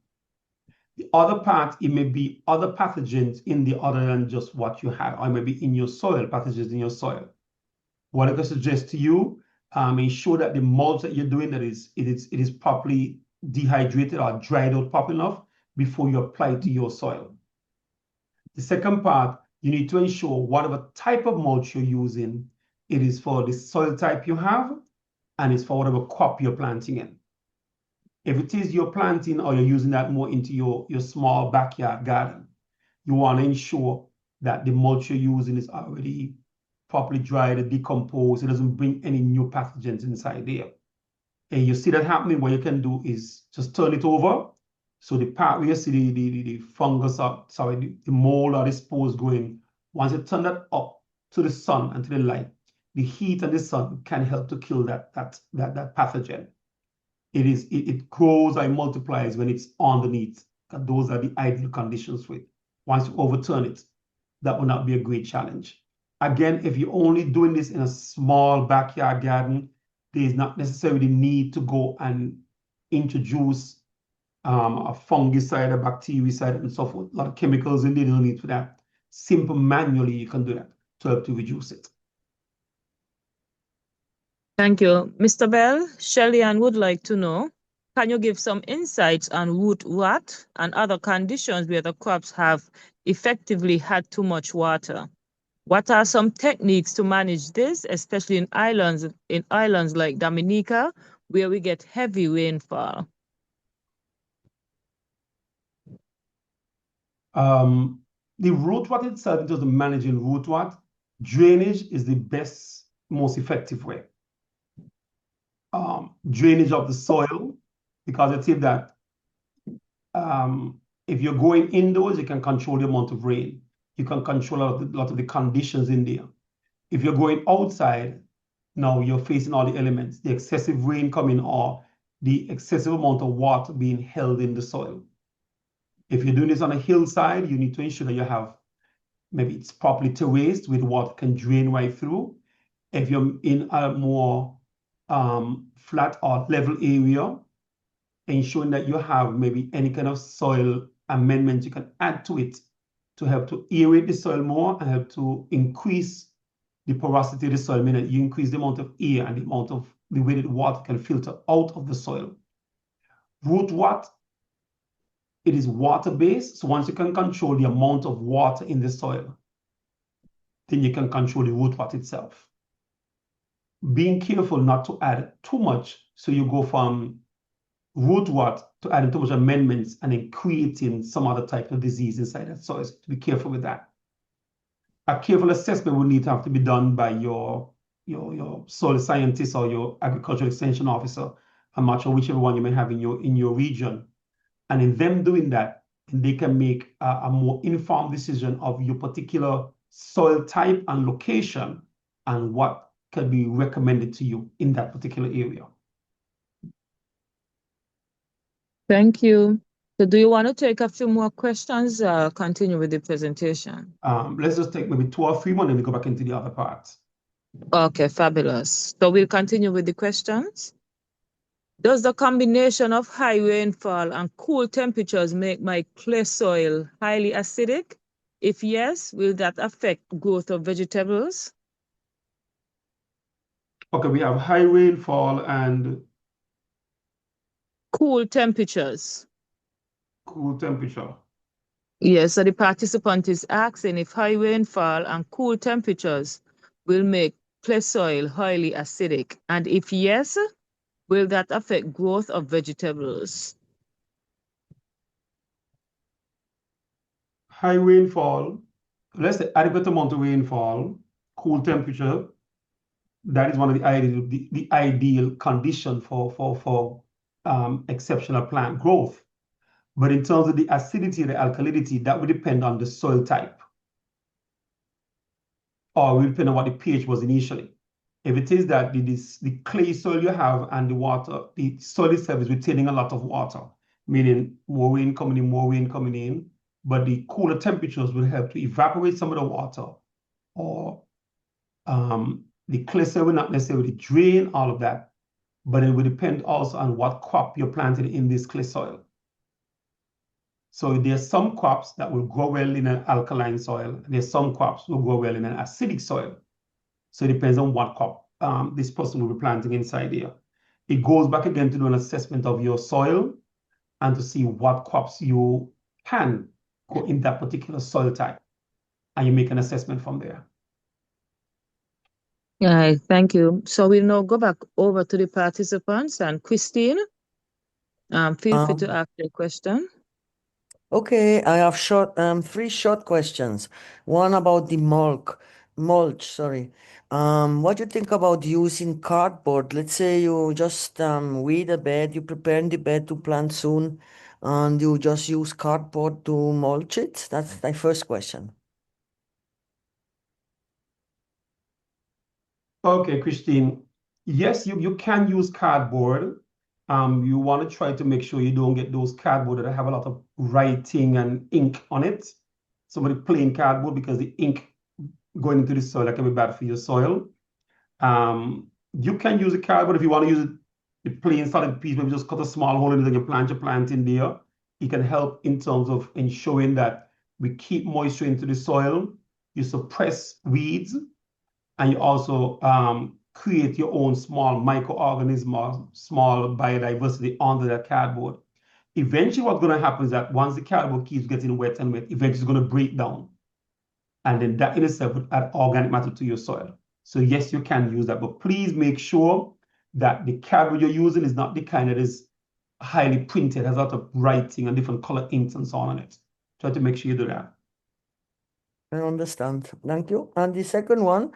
The other part, it may be other pathogens in the other than just what you had, or it may be in your soil, pathogens in your soil. What I can suggest to you, ensure that the mulch that you're doing, that it is properly dehydrated or dried out properly enough before you apply it to your soil. The second part, you need to ensure whatever type of mulch you're using, it is for the soil type you have, and it's for whatever crop you're planting in. If it is you're planting or you're using that more into your small backyard garden, you want to ensure that the mulch you're using is already properly dried and decomposed. It doesn't bring any new pathogens inside there. And you see that happening, what you can do is just turn it over. So the part where you see the fungus, or sorry, the mold or the spores going, once you turn that up to the sun and to the light, the heat and the sun can help to kill that pathogen. It grows and multiplies when it's underneath. Those are the ideal conditions for it. Once you overturn it, that will not be a great challenge. Again, if you're only doing this in a small backyard garden, there is not necessarily the need to go and introduce a fungicide, a bactericide, and so forth. A lot of chemicals in there, no need for that. Simple manually, you can do that to help to reduce it. Thank you. Mr. Bell, Shelley Ann would like to know, can you give some insights on root rot and other conditions where the crops have effectively had too much water? What are some techniques to manage this, especially in islands like Dominica, where we get heavy rainfall? The root rot itself, in terms of managing root rot, drainage is the best, most effective way. Drainage of the soil, because it's if that if you're going indoors, you can control the amount of rain. You can control a lot of the conditions in there. If you're going outside, now you're facing all the elements, the excessive rain coming or the excessive amount of water being held in the soil. If you're doing this on a hillside, you need to ensure that you have, maybe it's properly terraced with water can drain right through. If you're in a more flat or level area, ensuring that you have maybe any kind of soil amendment you can add to it to help to aerate the soil more and help to increase the porosity of the soil, meaning you increase the amount of air and the amount of the way that water can filter out of the soil. Root rot, it is water-based. So once you can control the amount of water in the soil, then you can control the root rot itself. Being careful not to add too much, so you go from root rot to adding too much amendments and then creating some other type of disease inside that soil. So to be careful with that. A careful assessment will need to have to be done by your soil scientist or your agricultural extension officer. I'm not sure whichever one you may have in your region. And in them doing that, they can make a more informed decision of your particular soil type and location and what can be recommended to you in that particular area. Thank you. So do you want to take a few more questions or continue with the presentation? Let's just take maybe 2 or 3 more, and then we go back into the other parts. Okay, fabulous. So we'll continue with the questions. Does the combination of high rainfall and cool temperatures make my clay soil highly acidic? If yes, will that affect growth of vegetables? Okay, we have high rainfall and Cool temperatures. cool temperature. Yes, so the participant is asking if high rainfall and cool temperatures will make clay soil highly acidic. And if yes, will that affect growth of vegetables? High rainfall, let's say adequate amount of rainfall, cool temperature, that is one of the ideal condition for exceptional plant growth. But in terms of the acidity, the alkalinity, that would depend on the soil type, or will depend on what the pH was initially. If it is that the clay soil you have and the water, the soil itself is retaining a lot of water, meaning more rain coming in, but the cooler temperatures will help to evaporate some of the water, or the clay soil will not necessarily drain all of that, but it will depend also on what crop you're planting in this clay soil. So there's some crops that will grow well in an alkaline soil. There's some crops will grow well in an acidic soil. So it depends on what crop this person will be planting inside here. It goes back again to do an assessment of your soil and to see what crops you can go in that particular soil type. And you make an assessment from there. All right, thank you. So we'll now go back over to the participants, and Christine, feel free to ask your question. Okay, I have three short questions. One about the mulch, sorry. What do you think about using cardboard? Let's say you just weed a bed, you prepare the bed to plant soon, and you just use cardboard to mulch it? That's my first question. Okay, Christine. Yes, you can use cardboard. You want to try to make sure you don't get those cardboard that have a lot of writing and ink on it. Some of the plain cardboard, because the ink going into the soil, that can be bad for your soil. You can use a cardboard if you want to use it, the plain solid piece, maybe just cut a small hole in it and you plant your plant in there. It can help in terms of ensuring that we keep moisture into the soil. You suppress weeds, and you also create your own small microorganism or small biodiversity under that cardboard. Eventually, what's going to happen is that once the cardboard keeps getting wet and wet, eventually it's going to break down. And then that in itself would add organic matter to your soil. So yes, you can use that, but please make sure that the cardboard you're using is not the kind that is highly printed, has a lot of writing and different color inks and so on it. Try to make sure you do that. I understand. Thank you. And the second one,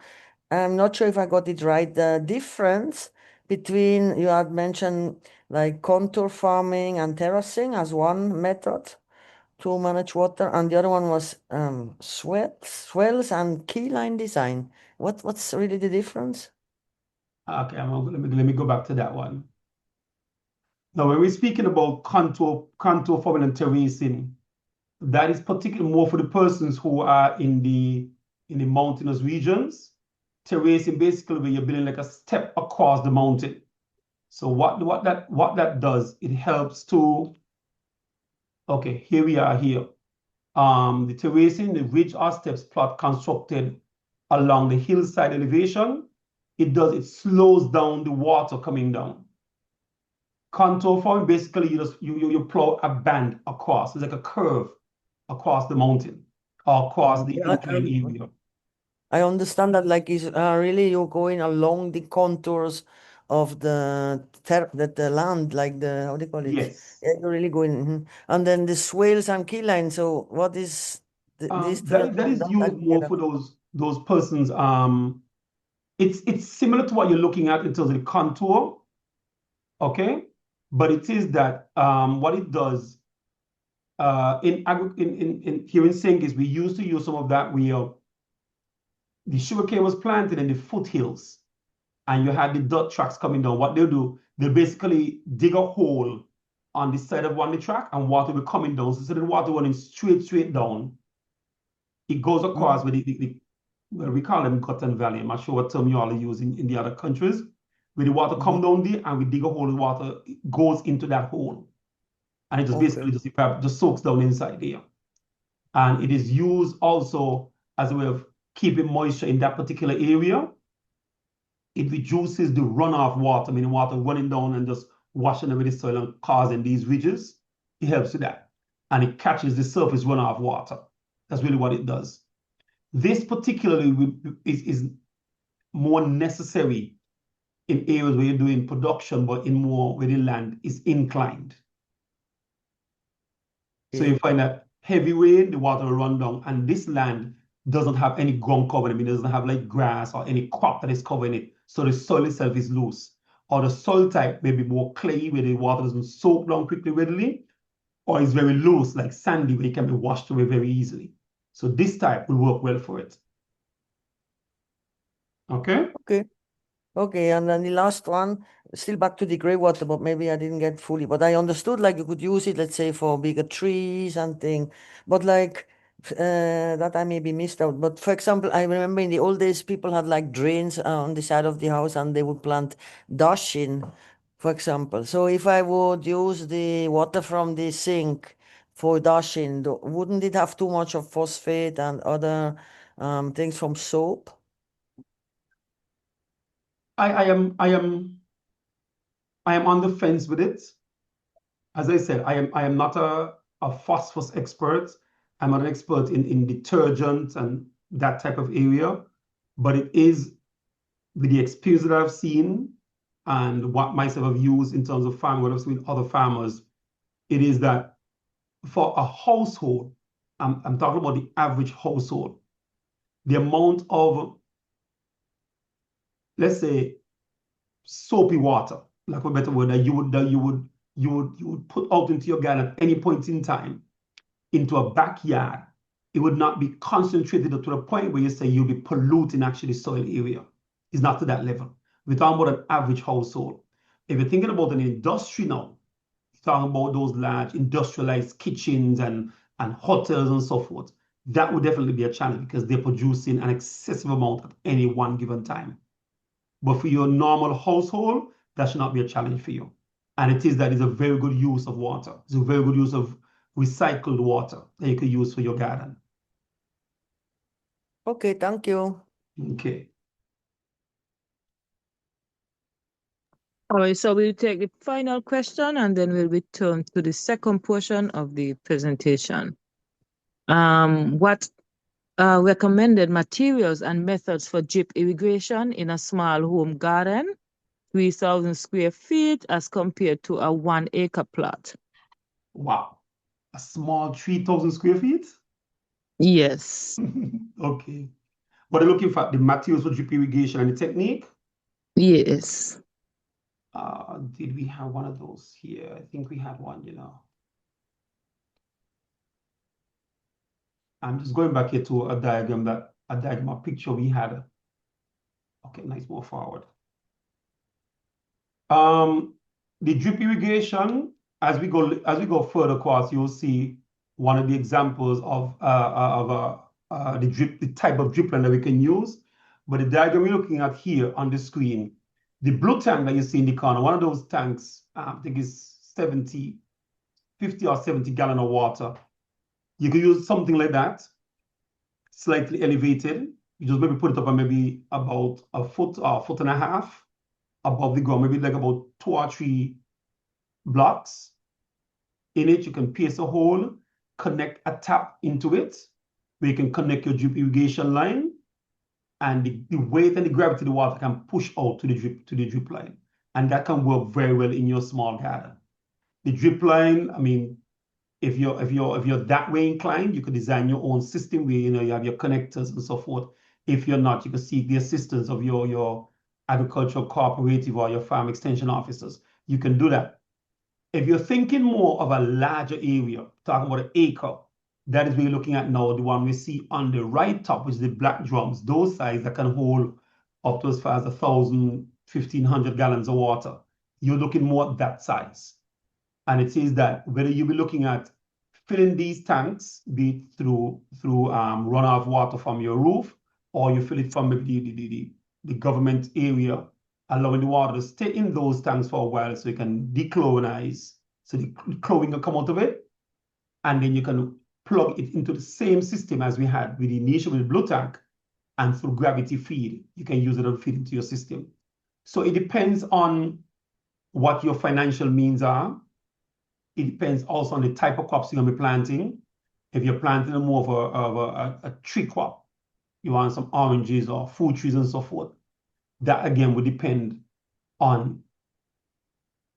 I'm not sure if I got it right. The difference between, you had mentioned like contour farming and terracing as one method to manage water, and the other one was swells and keyline design. What's really the difference? Okay, let me go back to that one. Now, when we're speaking about contour farming and terracing, that is particularly more for the persons who are in the mountainous regions. Terracing basically where you're building like a step across the mountain. So what that does, it helps to, okay, here we are here. The terracing, the ridge or steps plot constructed along the hillside elevation, it slows down the water coming down. Contour farming, basically you plow a band across. It's like a curve across the mountain or across the incline area. I understand that like is really you're going along the contours of the land, like the, how do you call it? Yes. Yeah, you're really going, and then the swales and keyline. So what is these two? That is used more for those persons. It's similar to what you're looking at in terms of the contour, okay? But it is that what it does here in Sing is we used to use some of that where the sugarcane was planted in the foothills, and you had the dirt tracks coming down. What they'll do, they'll basically dig a hole on the side of one track, and water will be coming down. So instead of the water running straight down, it goes across with well, we call them Cotton Valley. I'm not sure what term you all are using in the other countries, where the water come down there and we dig a hole, the water goes into that hole. And it just basically just soaks down inside there. And it is used also as a way of keeping moisture in that particular area. It reduces the runoff water, meaning water running down and just washing away the soil and causing these ridges. It helps with that. And it catches the surface runoff water. That's really what it does. This particularly is more necessary in areas where you're doing production, but in more where the land is inclined. So you find that heavy rain, the water will run down, and this land doesn't have any ground covering. I mean, it doesn't have like grass or any crop that is covering it. So the soil itself is loose. Or the soil type may be more clay, where the water doesn't soak down quickly, readily, or is very loose, like sandy, where it can be washed away very easily. So this type will work well for it. Okay? Okay, and then the last one, still back to the gray water, but maybe I didn't get fully. But I understood like you could use it, let's say, for bigger trees and thing. But like that I maybe missed out. But for example, I remember in the old days, people had like drains on the side of the house and they would plant dash in, for example. So if I would use the water from the sink for dashing, wouldn't it have too much of phosphate and other things from soap? I am on the fence with it. As I said, I am not a phosphorus expert. I'm not an expert in detergent and that type of area, but it is with the experience that I've seen and what myself have used in terms of farming, what I've seen with other farmers, it is that for a household, I'm talking about the average household, the amount of, let's say, soapy water, like a better word, that you would put out into your garden at any point in time, into a backyard, it would not be concentrated to the point where you say you'll be polluting actually soil area. It's not to that level. We're talking about an average household. If you're thinking about an industry now, you're talking about those large industrialized kitchens and hotels and so forth, that would definitely be a challenge because they're producing an excessive amount at any one given time. But for your normal household, that should not be a challenge for you. And it is a very good use of water. It's a very good use of recycled water that you could use for your garden. Okay, thank you. Okay. All right, so we'll take the final question and then we'll return to the second portion of the presentation. What recommended materials and methods for drip irrigation in a small home garden, 3,000 square feet as compared to a 1 acre plot? Wow. A small 3,000 square feet? Yes. Okay. But I'm looking for the materials for drip irrigation and the technique. Yes. Did we have one of those here? I think we had one, I'm just going back here to a picture we had. Okay, nice, move forward. The drip irrigation, as we go further across, you'll see one of the examples of the type of drip line that we can use. But the diagram we're looking at here on the screen, the blue tank that you see in the corner, one of those tanks, I think is 50 or 70 gallon of water. You could use something like that, slightly elevated. You just maybe put it up and maybe about a foot or a foot and a half above the ground, maybe like about 2 or 3 blocks. In it, you can pierce a hole, connect a tap into it, where you can connect your drip irrigation line, and the weight and the gravity of the water can push out to the drip line. And that can work very well in your small garden. The drip line, I mean, if you're that way inclined, you could design your own system where you have your connectors and so forth. If you're not, you can seek the assistance of your agricultural cooperative or your farm extension officers. You can do that. If you're thinking more of a larger area, talking about an acre, that is what you're looking at now, the one we see on the right top, which is the black drums, those size that can hold up to as far as 1,000, 1,500 gallons of water. You're looking more at that size. And it says that whether you be looking at filling these tanks, be it through runoff water from your roof, or you fill it from maybe the government area allowing the water to stay in those tanks for a while so you can dechlorinize. So the chlorine will come out of it, and then you can plug it into the same system as we had with the initial with the blue tank, and through gravity feed, you can use it and feed into your system. So it depends on what your financial means are. It depends also on the type of crops you're going to be planting. If you're planting more of a tree crop, you want some oranges or fruit trees and so forth, that again would depend on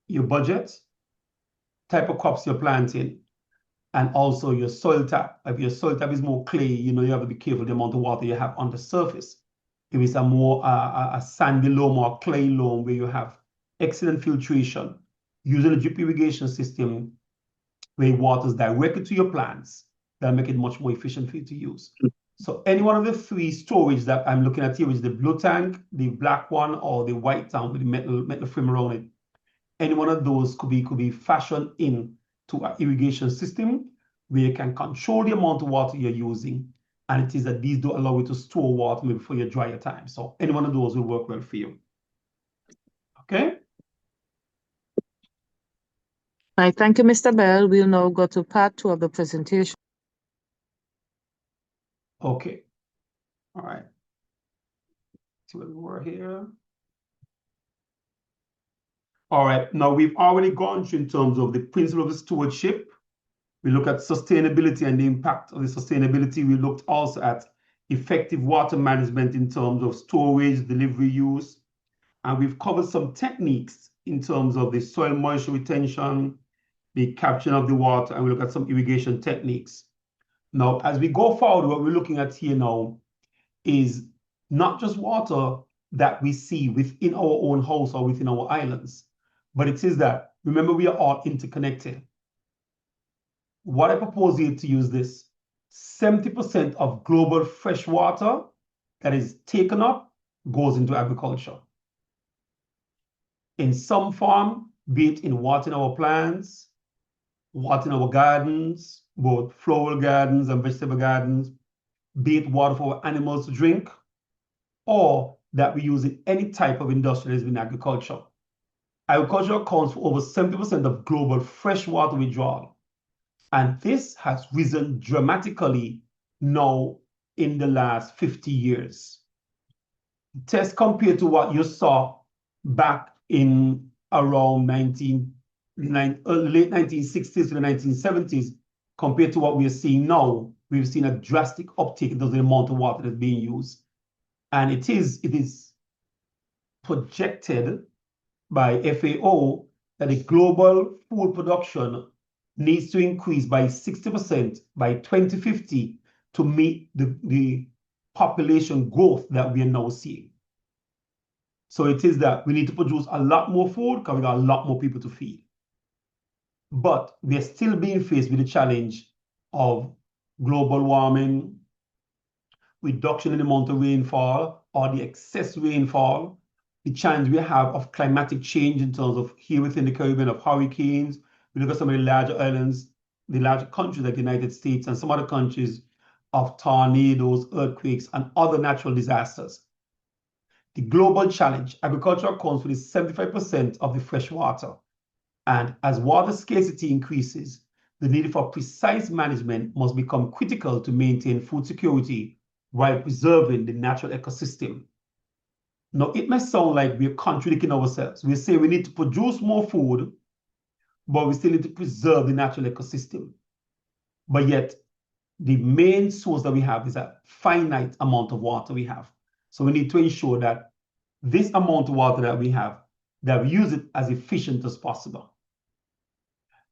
your budget, type of crops you're planting, and also your soil type. If your soil type is more clay, you have to be careful the amount of water you have on the surface. If it's a more a sandy loam or clay loam where you have excellent filtration, using a drip irrigation system where it waters directly to your plants, that'll make it much more efficient for you to use. So any one of the three storage that I'm looking at here, which is the blue tank, the black one, or the white tank with the metal frame around it, any one of those could be fashioned into an irrigation system where you can control the amount of water you're using. And it is that these do allow you to store water maybe for your drier time. So any one of those will work well for you. Okay? I thank you, Mr. Bell. We'll now go to part 2 of the presentation. Okay. All right. See where we were here. All right. Now we've already gone through in terms of the principle of the stewardship. We look at sustainability and the impact of the sustainability. We looked also at effective water management in terms of storage, delivery, use. And we've covered some techniques in terms of the soil moisture retention, the capturing of the water, and we look at some irrigation techniques. Now, as we go forward, what we're looking at here now is not just water that we see within our own house or within our islands, but it is that, remember, we are all interconnected. What I propose here to use this, 70% of global fresh water that is taken up goes into agriculture. In some form, be it in watering our plants, watering our gardens, both floral gardens and vegetable gardens, be it water for our animals to drink, or that we use in any type of industrialism in agriculture. Agriculture accounts for over 70% of global freshwater withdrawal. And this has risen dramatically now in the last 50 years. Test compared to what you saw back in around late 1960s to the 1970s, compared to what we are seeing now, we've seen a drastic uptick in the amount of water that's being used. And it is projected by FAO that the global food production needs to increase by 60% by 2050 to meet the population growth that we are now seeing. So it is that we need to produce a lot more food because we got a lot more people to feed. But we are still being faced with the challenge of global warming, reduction in the amount of rainfall or the excess rainfall, the challenge we have of climatic change in terms of here within the Caribbean of hurricanes. We look at some of the larger islands, the larger countries like the United States and some other countries of tornadoes, earthquakes, and other natural disasters. The global challenge, agriculture accounts for 75% of the fresh water. And as water scarcity increases, the need for precise management must become critical to maintain food security while preserving the natural ecosystem. Now, it may sound like we're contradicting ourselves. We say we need to produce more food, but we still need to preserve the natural ecosystem. But yet, the main source that we have is a finite amount of water we have. So we need to ensure that this amount of water that we have, that we use it as efficient as possible.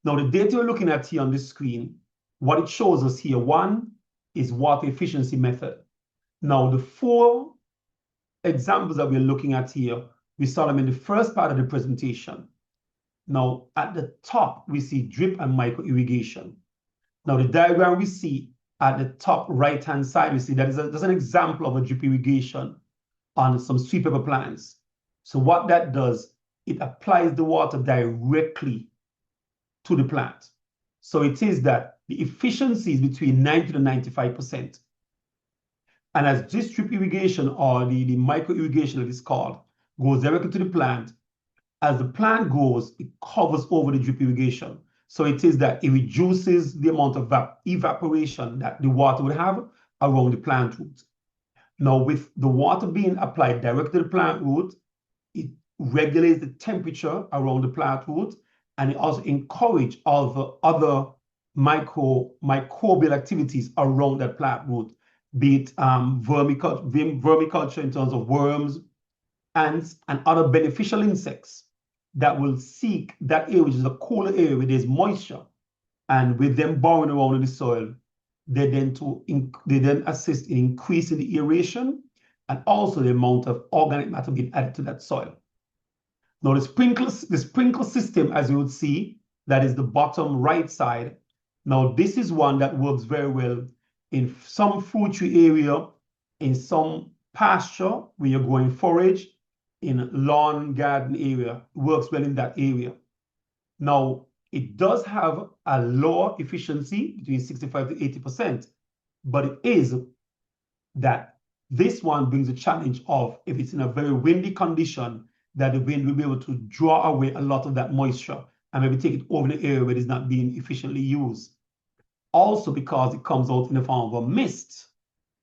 Now, the data we're looking at here on this screen, what it shows us here, one is water efficiency method. Now, the 4 examples that we're looking at here, we saw them in the first part of the presentation. Now, at the top, we see drip and micro irrigation. Now, the diagram we see at the top right-hand side, we see that there's an example of a drip irrigation on some sweet pepper plants. So what that does, it applies the water directly to the plant. So it is that the efficiency is between 90 to 95%. And as this drip irrigation or the micro irrigation that is called, goes directly to the plant. As the plant grows, it covers over the drip irrigation. So it is that it reduces the amount of evaporation that the water would have around the plant root. Now, with the water being applied directly to the plant root, it regulates the temperature around the plant root, and it also encourages all the other microbial activities around that plant root, be it vermiculture in terms of worms, ants, and other beneficial insects that will seek that area, which is a cooler area where there's moisture. And with them burrowing around in the soil, they then assist in increasing the aeration and also the amount of organic matter being added to that soil. Now, the sprinkler system, as you would see, that is the bottom right side. Now, this is one that works very well in some fruit tree area, in some pasture where you're growing forage, in lawn garden area. It works well in that area. Now, it does have a lower efficiency between 65 to 80%, but it is that this one brings a challenge of if it's in a very windy condition, that the wind will be able to draw away a lot of that moisture and maybe take it over the area where it is not being efficiently used. Also, because it comes out in the form of a mist,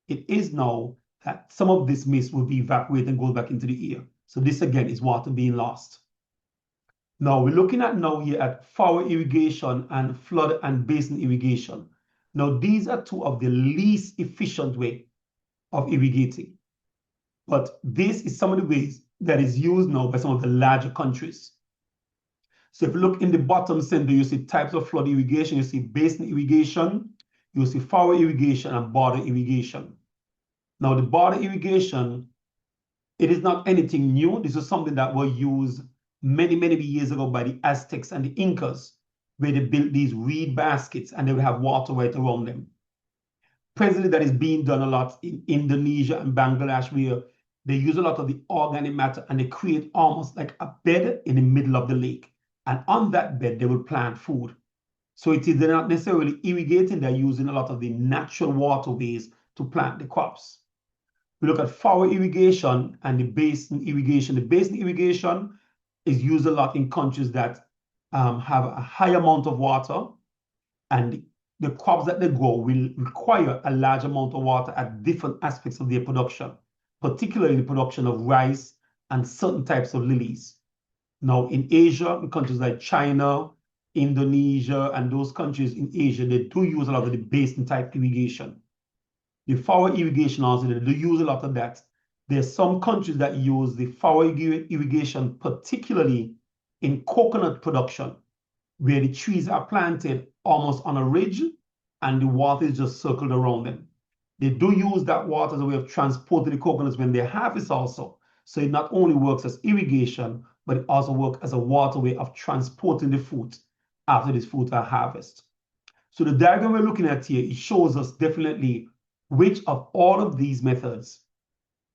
it is now that some of this mist will be evaporated and goes back into the air. So this again is water being lost. Now we're looking at now here at furrow irrigation and flood and basin irrigation. Now these are two of the least efficient way of irrigating. But this is some of the ways that is used now by some of the larger countries. So if you look in the bottom center, you see types of flood irrigation, you see basin irrigation, you see furrow irrigation and border irrigation. Now the border irrigation, it is not anything new. This is something that was used many, many years ago by the Aztecs and the Incas, where they built these reed baskets and they would have water right around them. Presently, that is being done a lot in Indonesia and Bangladesh, where they use a lot of the organic matter and they create almost like a bed in the middle of the lake. And on that bed, they will plant food. So they're not necessarily irrigating, they're using a lot of the natural waterways to plant the crops. We look at furrow irrigation and the basin irrigation. The basin irrigation is used a lot in countries that have a high amount of water, and the crops that they grow will require a large amount of water at different aspects of their production, particularly the production of rice and certain types of lilies. Now in Asia, in countries like China, Indonesia, and those countries in Asia, they do use a lot of the basin type irrigation. The furrow irrigation also, they do use a lot of that. There are some countries that use the furrow irrigation, particularly in coconut production, where the trees are planted almost on a ridge and the water is just circled around them. They do use that water as a way of transporting the coconuts when they harvest also. So it not only works as irrigation, but it also works as a waterway of transporting the fruit after these fruits are harvested. So the diagram we're looking at here, it shows us definitely which of all of these methods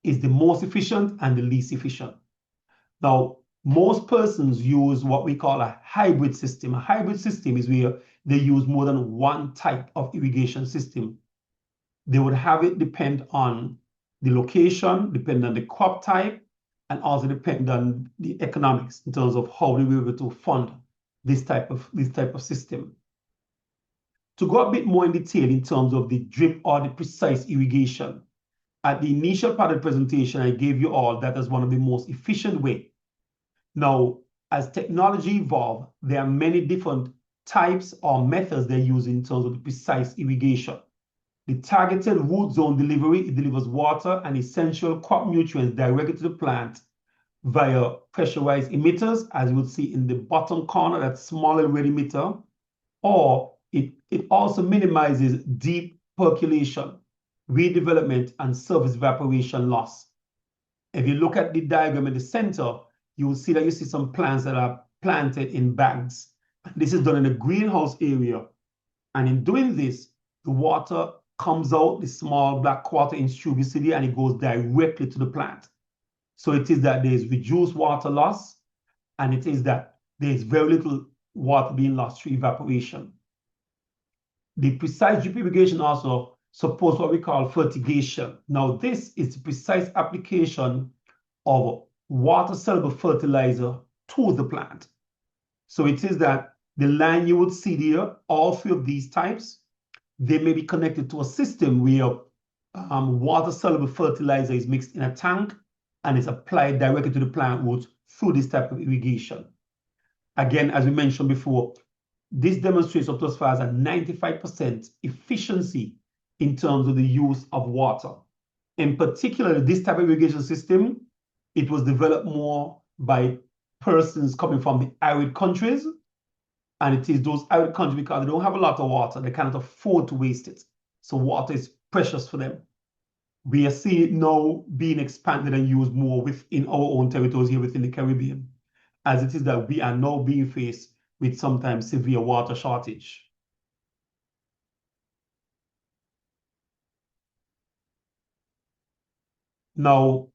is the most efficient and the least efficient. Now, most persons use what we call a hybrid system. A hybrid system is where they use more than one type of irrigation system. They would have it depend on the location, depend on the crop type, and also depend on the economics in terms of how they were able to fund this type of system. To go a bit more in detail in terms of the drip or the precise irrigation, at the initial part of the presentation, I gave you all that as one of the most efficient way. Now, as technology evolves, there are many different types or methods they use in terms of the precise irrigation. The targeted root zone delivery, it delivers water and essential crop nutrients directly to the plant via pressurized emitters, as you would see in the bottom corner, that small red emitter, or it also minimizes deep percolation, redevelopment, and surface evaporation loss. If you look at the diagram in the center, you will see that you see some plants that are planted in bags. This is done in a greenhouse area. And in doing this, the water comes out, the small black quarter-inch tube you see there, and it goes directly to the plant. So it is that there is reduced water loss, and it is that there is very little water being lost through evaporation. The precise drip irrigation also supports what we call fertigation. Now, this is the precise application of water-soluble fertilizer to the plant. So it is that the line you would see there, all three of these types, they may be connected to a system where water-soluble fertilizer is mixed in a tank and is applied directly to the plant roots through this type of irrigation. Again, as we mentioned before, this demonstrates up to as far as a 95% efficiency in terms of the use of water. In particular, this type of irrigation system, it was developed more by persons coming from the arid countries. And it is those arid countries because they don't have a lot of water, they cannot afford to waste it. So water is precious for them. We are seeing it now being expanded and used more within our own territories here within the Caribbean, as it is that we are now being faced with sometimes severe water shortage. Now,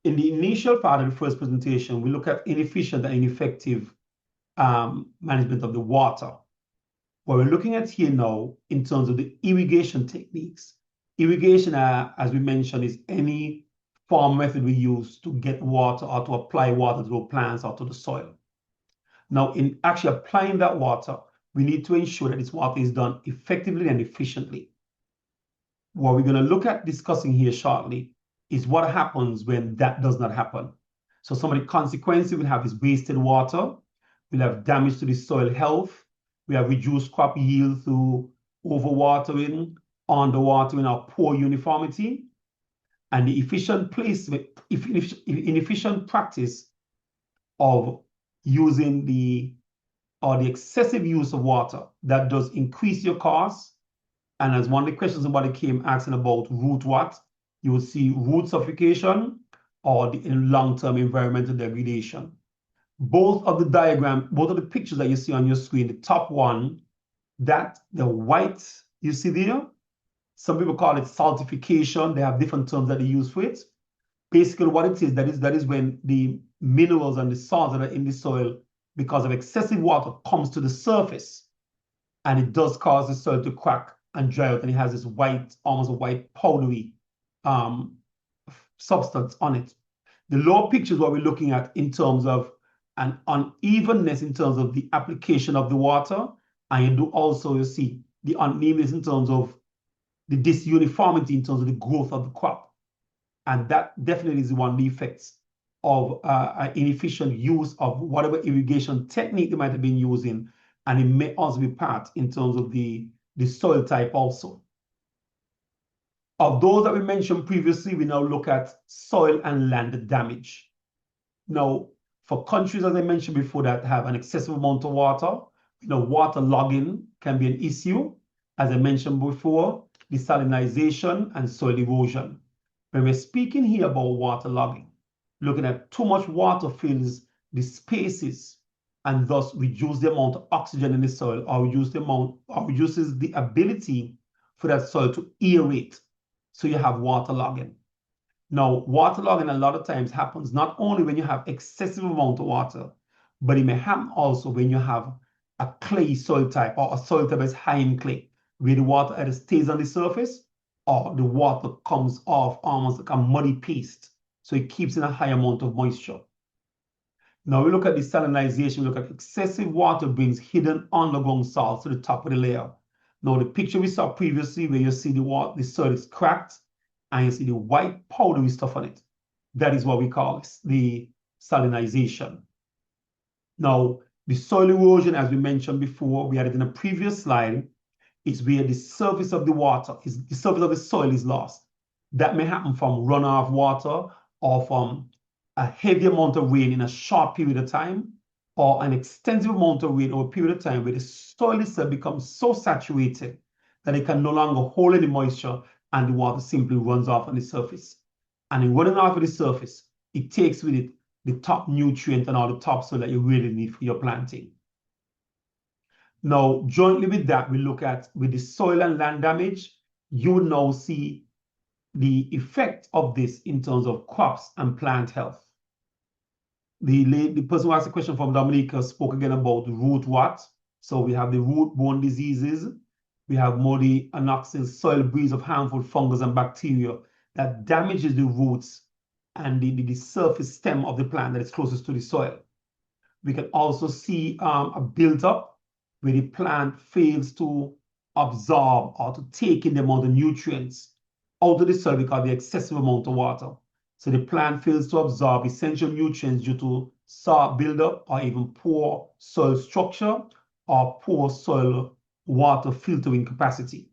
in the initial part of the first presentation, we look at inefficient and ineffective management of the water. What we're looking at here now in terms of the irrigation techniques. Irrigation, as we mentioned, is any farm method we use to get water or to apply water to the plants or to the soil. Now, in actually applying that water, we need to ensure that this water is done effectively and efficiently. What we're going to look at discussing here shortly is what happens when that does not happen. So some of the consequences we'll have is wasted water, we'll have damage to the soil health, we have reduced crop yield through overwatering, underwatering, or poor uniformity, and the inefficient practice of using the excessive use of water that does increase your costs. And as one of the questions somebody came asking about root rot, you will see root suffocation or the long-term environmental degradation. Both of the pictures that you see on your screen, the top one, the white you see there, some people call it saltification. They have different terms that they use for it. Basically what it is, that is when the minerals and the salts that are in the soil, because of excessive water, comes to the surface, and it does cause the soil to crack and dry out, and it has this white, almost a white powdery substance on it. The lower picture is what we're looking at in terms of an unevenness in terms of the application of the water, and you do also, you see, the unevenness in terms of the disuniformity in terms of the growth of the crop. And that definitely is one of the effects of inefficient use of whatever irrigation technique they might have been using, and it may also be part in terms of the soil type also. Of those that we mentioned previously, we now look at soil and land damage. Now, for countries, as I mentioned before, that have an excessive amount of water, water logging can be an issue. As I mentioned before, desalinization and soil erosion. When we're speaking here about water logging, looking at too much water fills the spaces and thus reduce the amount of oxygen in the soil, or reduces the ability for that soil to aerate. So you have water logging. Now, water logging a lot of times happens not only when you have excessive amount of water, but it may happen also when you have a clay soil type or a soil type that's high in clay, where the water either stays on the surface or the water comes off almost like a muddy paste. So it keeps in a high amount of moisture. Now we look at desalinization, we look at excessive water brings hidden underground salts to the top of the layer. Now the picture we saw previously where you see the soil is cracked and you see the white powdery stuff on it. That is what we call the salinization. Now the soil erosion, as we mentioned before, we had it in a previous slide, is where the surface of the surface of the soil is lost. That may happen from runoff water or from a heavy amount of rain in a short period of time, or an extensive amount of rain over a period of time where the soil itself becomes so saturated that it can no longer hold any moisture and the water simply runs off on the surface. And in running off of the surface, it takes with it the top nutrient and all the topsoil that you really need for your planting. Now, jointly with that, we look at with the soil and land damage, you will now see the effect of this in terms of crops and plant health. The person who asked the question from Dominica spoke again about root rot. So we have the root-borne diseases. We have more the anoxic soil breeds of harmful fungus and bacteria that damages the roots and the surface stem of the plant that is closest to the soil. We can also see a build-up where the plant fails to absorb or to take in the amount of nutrients out of the soil because of the excessive amount of water. So the plant fails to absorb essential nutrients due to soil buildup or even poor soil structure or poor soil water filtering capacity.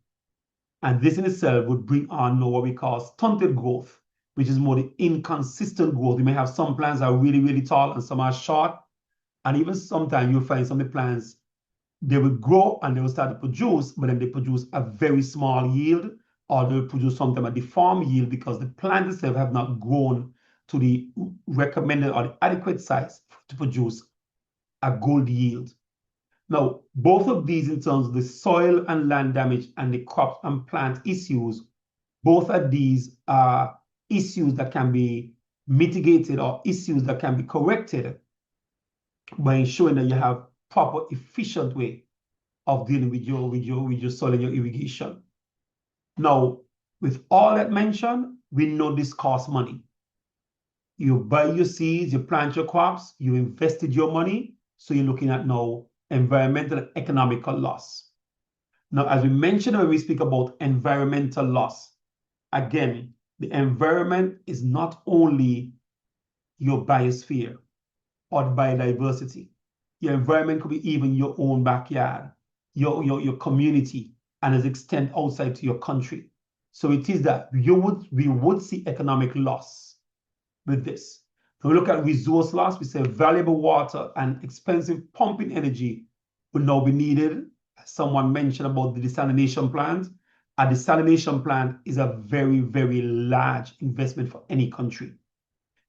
And this in itself would bring on what we call stunted growth, which is more the inconsistent growth. You may have some plants that are really, really tall and some are short. And even sometimes you'll find some of the plants, they will grow and they will start to produce, but then they produce a very small yield, or they will produce sometimes a deformed yield because the plant itself have not grown to the recommended or the adequate size to produce a good yield. Now, both of these in terms of the soil and land damage and the crop and plant issues, both of these are issues that can be mitigated or issues that can be corrected by ensuring that you have proper, efficient way of dealing with your soil and your irrigation. Now, with all that mentioned, we know this costs money. You buy your seeds, you plant your crops, you invested your money, so you're looking at now environmental and economical loss. Now, as we mentioned when we speak about environmental loss, again, the environment is not only your biosphere or the biodiversity. Your environment could be even your own backyard, your community, and as extend outside to your country. So it is that we would see economic loss with this. When we look at resource loss, we say valuable water and expensive pumping energy will now be needed. Someone mentioned about the desalination plant. A desalination plant is a very, very large investment for any country.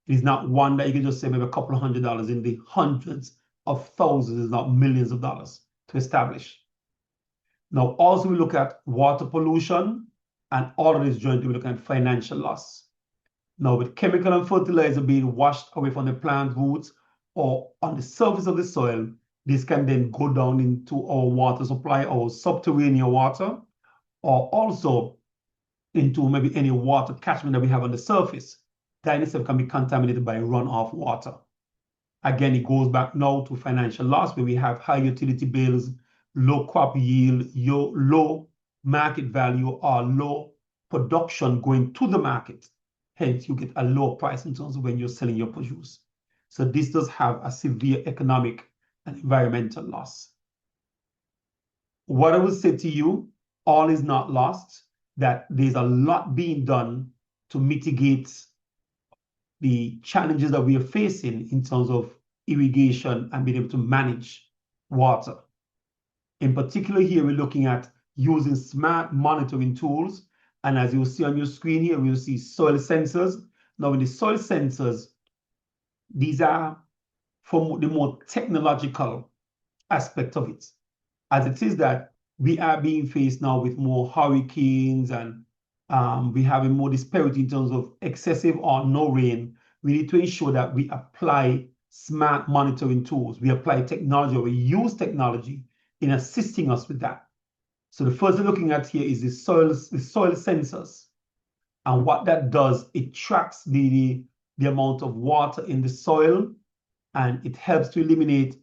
It is not one that you can just say maybe a couple of $100 in the hundreds of thousands, not millions of dollars to establish. Now, also we look at water pollution, and all of this jointly we look at financial loss. Now, with chemical and fertilizer being washed away from the plant roots or on the surface of the soil, this can then go down into our water supply, our subterranean water, or also into maybe any water catchment that we have on the surface. That in itself can be contaminated by runoff water. Again, it goes back now to financial loss, where we have high utility bills, low crop yield, low market value, or low production going to the market. Hence, you get a lower price in terms of when you're selling your produce. So this does have a severe economic and environmental loss. What I would say to you, all is not lost, that there's a lot being done to mitigate the challenges that we are facing in terms of irrigation and being able to manage water. In particular, here we're looking at using smart monitoring tools. And as you'll see on your screen here, we'll see soil sensors. Now, in the soil sensors, these are from the more technological aspect of it. As it is that we are being faced now with more hurricanes and we're having more disparity in terms of excessive or no rain. We need to ensure that we apply smart monitoring tools. We apply technology, or we use technology in assisting us with that. So the first we're looking at here is the soil sensors. And what that does, it tracks the amount of water in the soil, and it helps to eliminate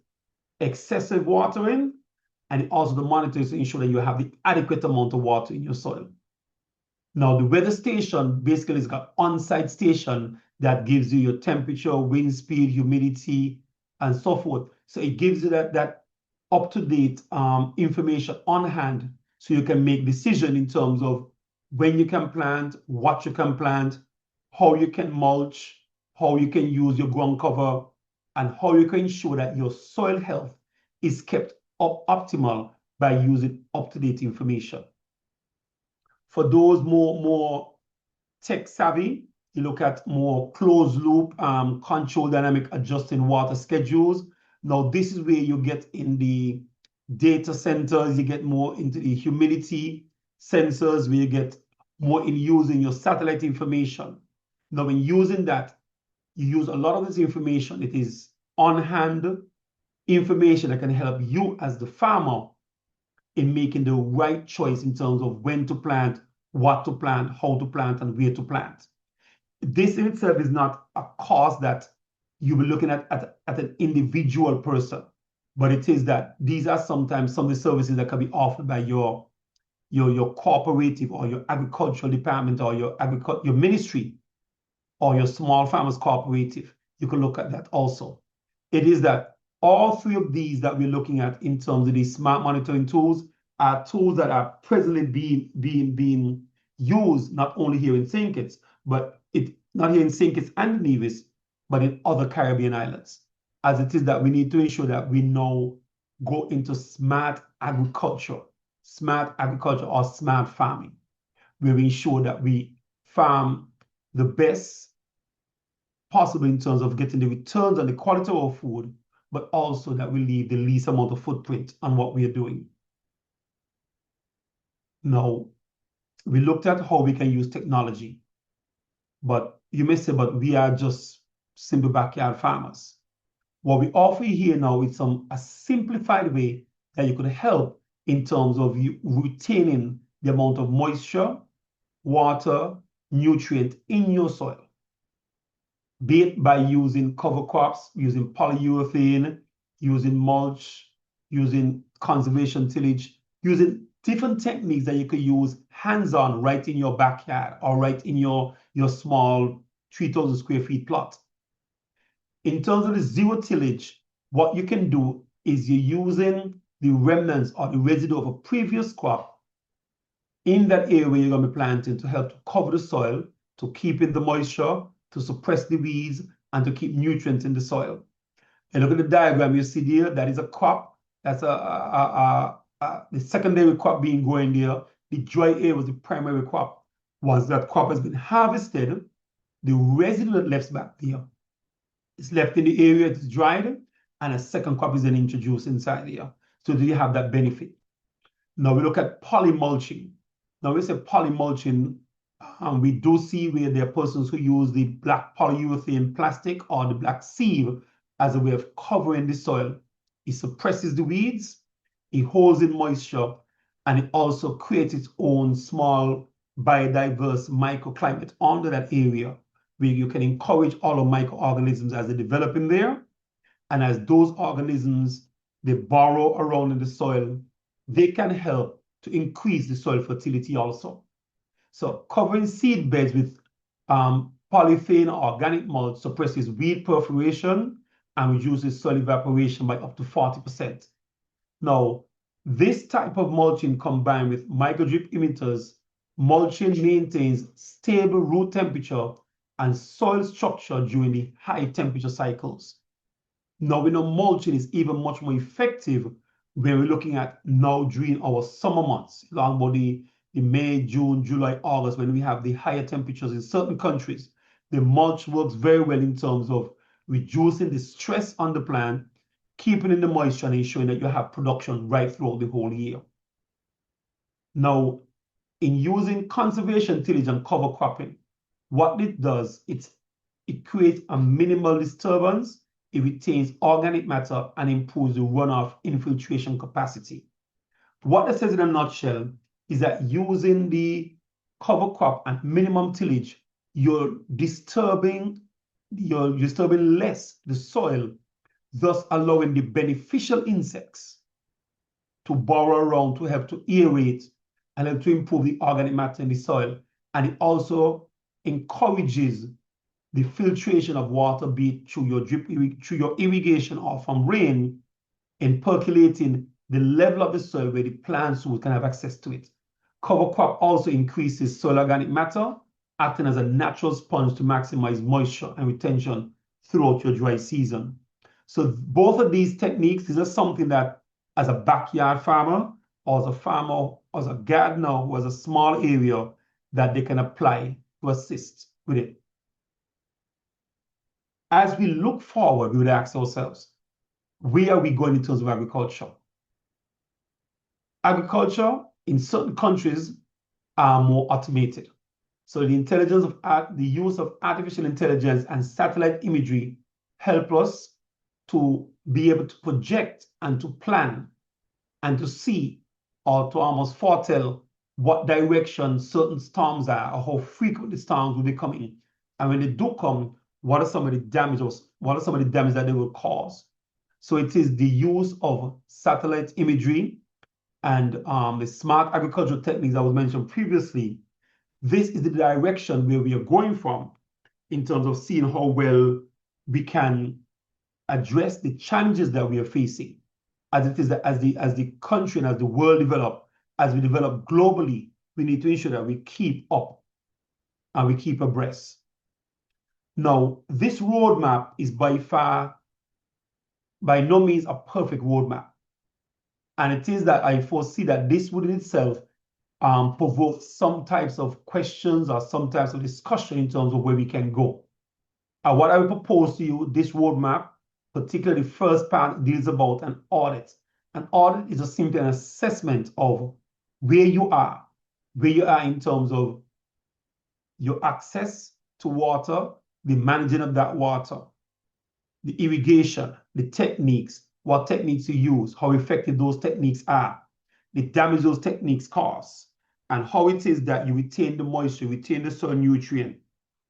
excessive watering, and it also monitors to ensure that you have the adequate amount of water in your soil. Now, the weather station basically has got on-site station that gives you your temperature, wind speed, humidity, and so forth. So it gives you that up-to-date information on hand, so you can make decisions in terms of when you can plant, what you can plant, how you can mulch, how you can use your ground cover, and how you can ensure that your soil health is kept optimal by using up-to-date information. For those more tech savvy, you look at more closed loop control dynamic adjusting water schedules. Now, this is where you get in the data centers, you get more into the humidity sensors, where you get more in using your satellite information. Now, when using that, you use a lot of this information. It is on-hand information that can help you as the farmer in making the right choice in terms of when to plant, what to plant, how to plant, and where to plant. this in itself is not a cost that you will be looking at an individual person, but it is that these are sometimes some of the services that can be offered by your cooperative or your agricultural department or your ministry or your small farmers cooperative. You can look at that also. It is that all three of these that we're looking at in terms of these smart monitoring tools are tools that are presently being used not only here in St. Kitts, but not here in St. Kitts and Nevis, but in other Caribbean islands. As it is that we need to ensure that we now go into smart agriculture or smart farming, where we ensure that we farm the best possible in terms of getting the returns on the quality of our food, but also that we leave the least amount of footprint on what we are doing. Now, we looked at how we can use technology, but you may say, but we are just simple backyard farmers. What we offer here now is a simplified way that you could help in terms of you retaining the amount of moisture, water, nutrient in your soil, be it by using cover crops, using polyurethane, using mulch, using conservation tillage, using different techniques that you could use hands-on right in your backyard or right in your small 3,000 square feet plot. In terms of the zero tillage, what you can do is you're using the remnants or the residue of a previous crop in that area where you're going to be planting to help to cover the soil, to keep in the moisture, to suppress the weeds, and to keep nutrients in the soil. And look at the diagram you see there, that is a crop. That's the secondary crop being grown there. The dry area was the primary crop. Once that crop has been harvested, the residue that left back there is left in the area it's dried, and a second crop is then introduced inside there. So do you have that benefit? Now we look at polymulching. Now we say polymulching, we do see where there are persons who use the black polyurethane plastic or the black sieve as a way of covering the soil. It suppresses the weeds, it holds in moisture, and it also creates its own small biodiverse microclimate under that area where you can encourage all of microorganisms as they develop in there. And as those organisms, they burrow around in the soil, they can help to increase the soil fertility also. So covering seed beds with polythene or organic mulch suppresses weed perforation and reduces soil evaporation by up to 40%. Now, this type of mulching combined with microdrip emitters, mulching maintains stable root temperature and soil structure during the high temperature cycles. Now we know mulching is even much more effective when we're looking at now during our summer months, along about the May, June, July, August, when we have the higher temperatures in certain countries. The mulch works very well in terms of reducing the stress on the plant, keeping in the moisture, and ensuring that you have production right throughout the whole year. Now, in using conservation tillage and cover cropping, what it does, it creates a minimal disturbance, it retains organic matter, and improves the runoff infiltration capacity. What that says in a nutshell is that using the cover crop and minimum tillage, you're disturbing less the soil, thus allowing the beneficial insects to burrow around to help to aerate and help to improve the organic matter in the soil. And it also encourages the filtration of water, be it through your irrigation or from rain, in percolating the level of the soil where the plants can have access to it. Cover crop also increases soil organic matter, acting as a natural sponge to maximize moisture and retention throughout your dry season. So both of these techniques, these are something that as a backyard farmer or as a farmer, as a gardener who has a small area, that they can apply to assist with it. As we look forward, we would ask ourselves, where are we going in terms of agriculture? Agriculture in certain countries are more automated. So the use of artificial intelligence and satellite imagery help us to be able to project and to plan and to see or to almost foretell what direction certain storms are or how frequent the storms will be coming And when they do come, what are some of the damages? What are some of the damage that they will cause? So it is the use of satellite imagery and the smart agricultural techniques that was mentioned previously. This is the direction where we are going from in terms of seeing how well we can address the challenges that we are facing as it is as the country and as the world develop, as we develop globally. We need to ensure that we keep up and we keep abreast. Now, this roadmap is by no means a perfect roadmap. And it is that I foresee that this would in itself provoke some types of questions or some types of discussion in terms of where we can go. And what I will propose to you, this roadmap, particularly the first part, deals about an audit. An audit is just simply an assessment of where you are in terms of your access to water, the managing of that water, the irrigation, the techniques, what techniques you use, how effective those techniques are, the damage those techniques cause, and how it is that you retain the moisture, retain the soil nutrient,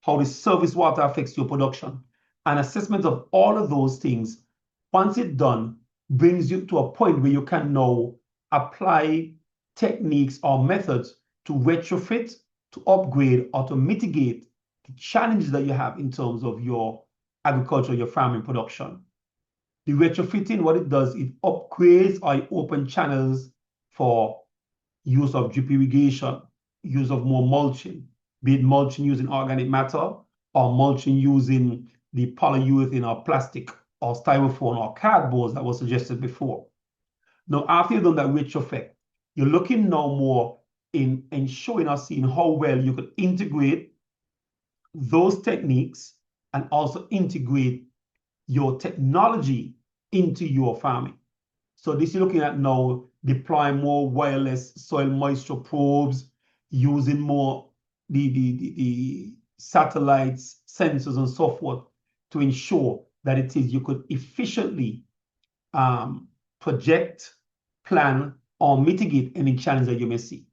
how the surface water affects your production. An assessment of all of those things, once it's done, brings you to a point where you can now apply techniques or methods to retrofit, to upgrade, or to mitigate the challenges that you have in terms of your agriculture, your farming production. The retrofitting, what it does, it upgrades or it opens channels for use of drip irrigation, use of more mulching, be it mulching using organic matter or mulching using the polyurethane or plastic or styrofoam or cardboard that was suggested before. Now, after you've done that retrofit, you're looking now more in showing or seeing how well you could integrate those techniques and also integrate your technology into your farming. So this is looking at now deploying more wireless soil moisture probes, using more the satellites, sensors, and so forth to ensure that it is you could efficiently project, plan, or mitigate any challenge that you may see.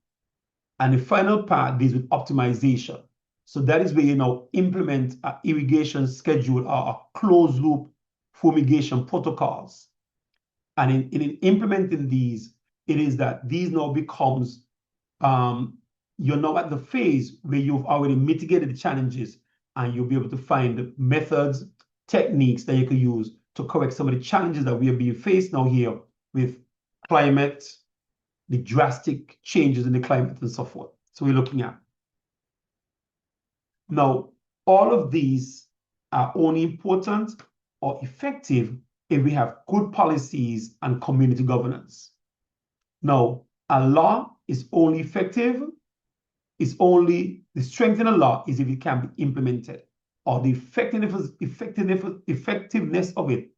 And the final part deals with optimization. So that is where you now implement an irrigation schedule or a closed loop fumigation protocols. And in implementing these, it is that these now becomes, you're now at the phase where you've already mitigated the challenges and you'll be able to find methods, techniques that you can use to correct some of the challenges that we are being faced now here with climate, the drastic changes in the climate and so forth. So we're looking at. Now, all of these are only important or effective if we have good policies and community governance. Now, a law is only effective, the strength in a law is if it can be implemented, or the effectiveness of it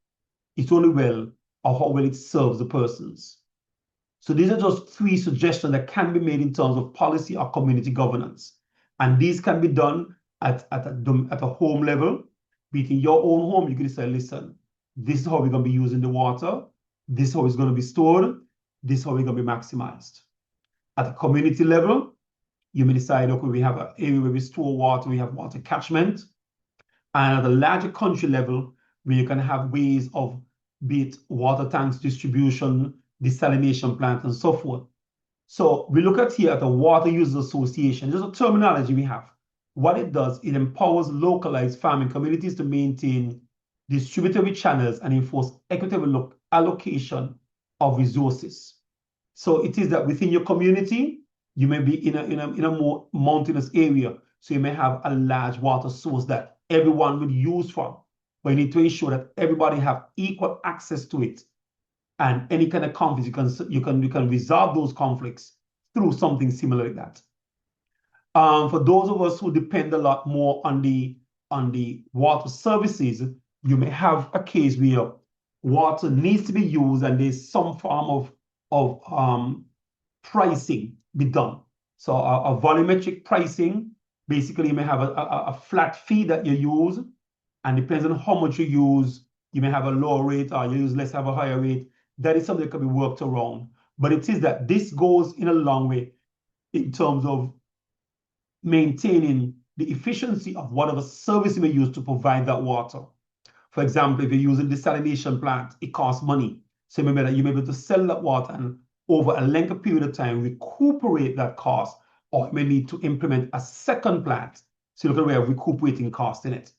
is only well or how well it serves the persons. So these are just 3 suggestions that can be made in terms of policy or community governance. And these can be done at a home level. Be it in your own home, you can say, listen, this is how we're going to be using the water. This is how it's going to be stored. This is how we're going to be maximized. At a community level, you may decide, okay, we have an area where we store water, we have water catchment. And at a larger country level, where you can have ways of, be it water tanks distribution, desalination plant, and so forth. So we look at here at the Water Users Association. There's a terminology we have. What it does, it empowers localized farming communities to maintain distributary channels and enforce equitable allocation of resources. So it is that within your community, you may be in a more mountainous area. So you may have a large water source that everyone would use from. But you need to ensure that everybody have equal access to it. And any kind of conflicts, you can resolve those conflicts through something similar like that. For those of us who depend a lot more on the water services, you may have a case where water needs to be used and there's some form of pricing be done. So a volumetric pricing, basically you may have a flat fee that you use, and depends on how much you use, you may have a lower rate or you use less, have a higher rate. That is something that can be worked around. But it is that this goes in a long way in terms of maintaining the efficiency of whatever service you may use to provide that water. For example, if you're using desalination plant, it costs money. So you may be able to sell that water and over a lengthy period of time recuperate that cost, or you may need to implement a second plant. So you look at a way of recuperating cost in it.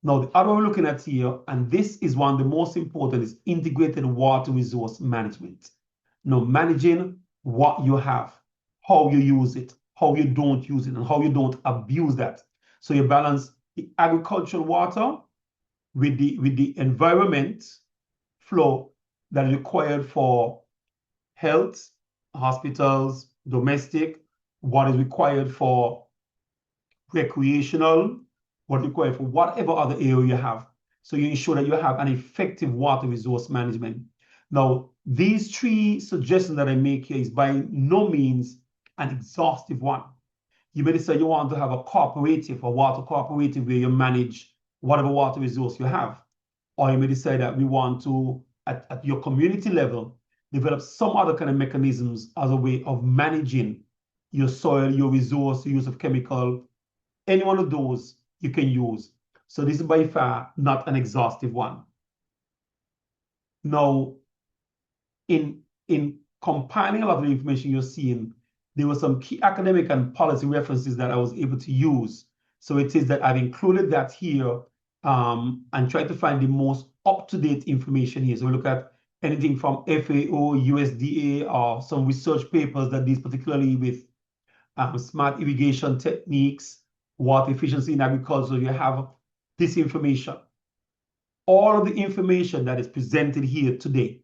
Now, the other one we're looking at here, and this is one of the most important, is integrated water resource management. Now, managing what you have, how you use it, how you don't use it, and how you don't abuse that. So you balance the agricultural water with the environment flow that is required for health, hospitals, domestic, what is required for recreational, what is required for whatever other area you have. So you ensure that you have an effective water resource management. Now, these three suggestions that I make here is by no means an exhaustive one. You may decide you want to have a cooperative, a water cooperative, where you manage whatever water resource you have. Or you may decide that we want to, at your community level, develop some other kind of mechanisms as a way of managing your soil, your resource, the use of chemical. Any one of those you can use. So this is by far not an exhaustive one. Now, in compiling a lot of the information you're seeing, there were some key academic and policy references that I was able to use. So it is that I've included that here and tried to find the most up-to-date information here. So we look at anything from FAO, USDA, or some research papers that deals particularly with smart irrigation techniques, water efficiency in agriculture. You have this information. All of the information that is presented here today,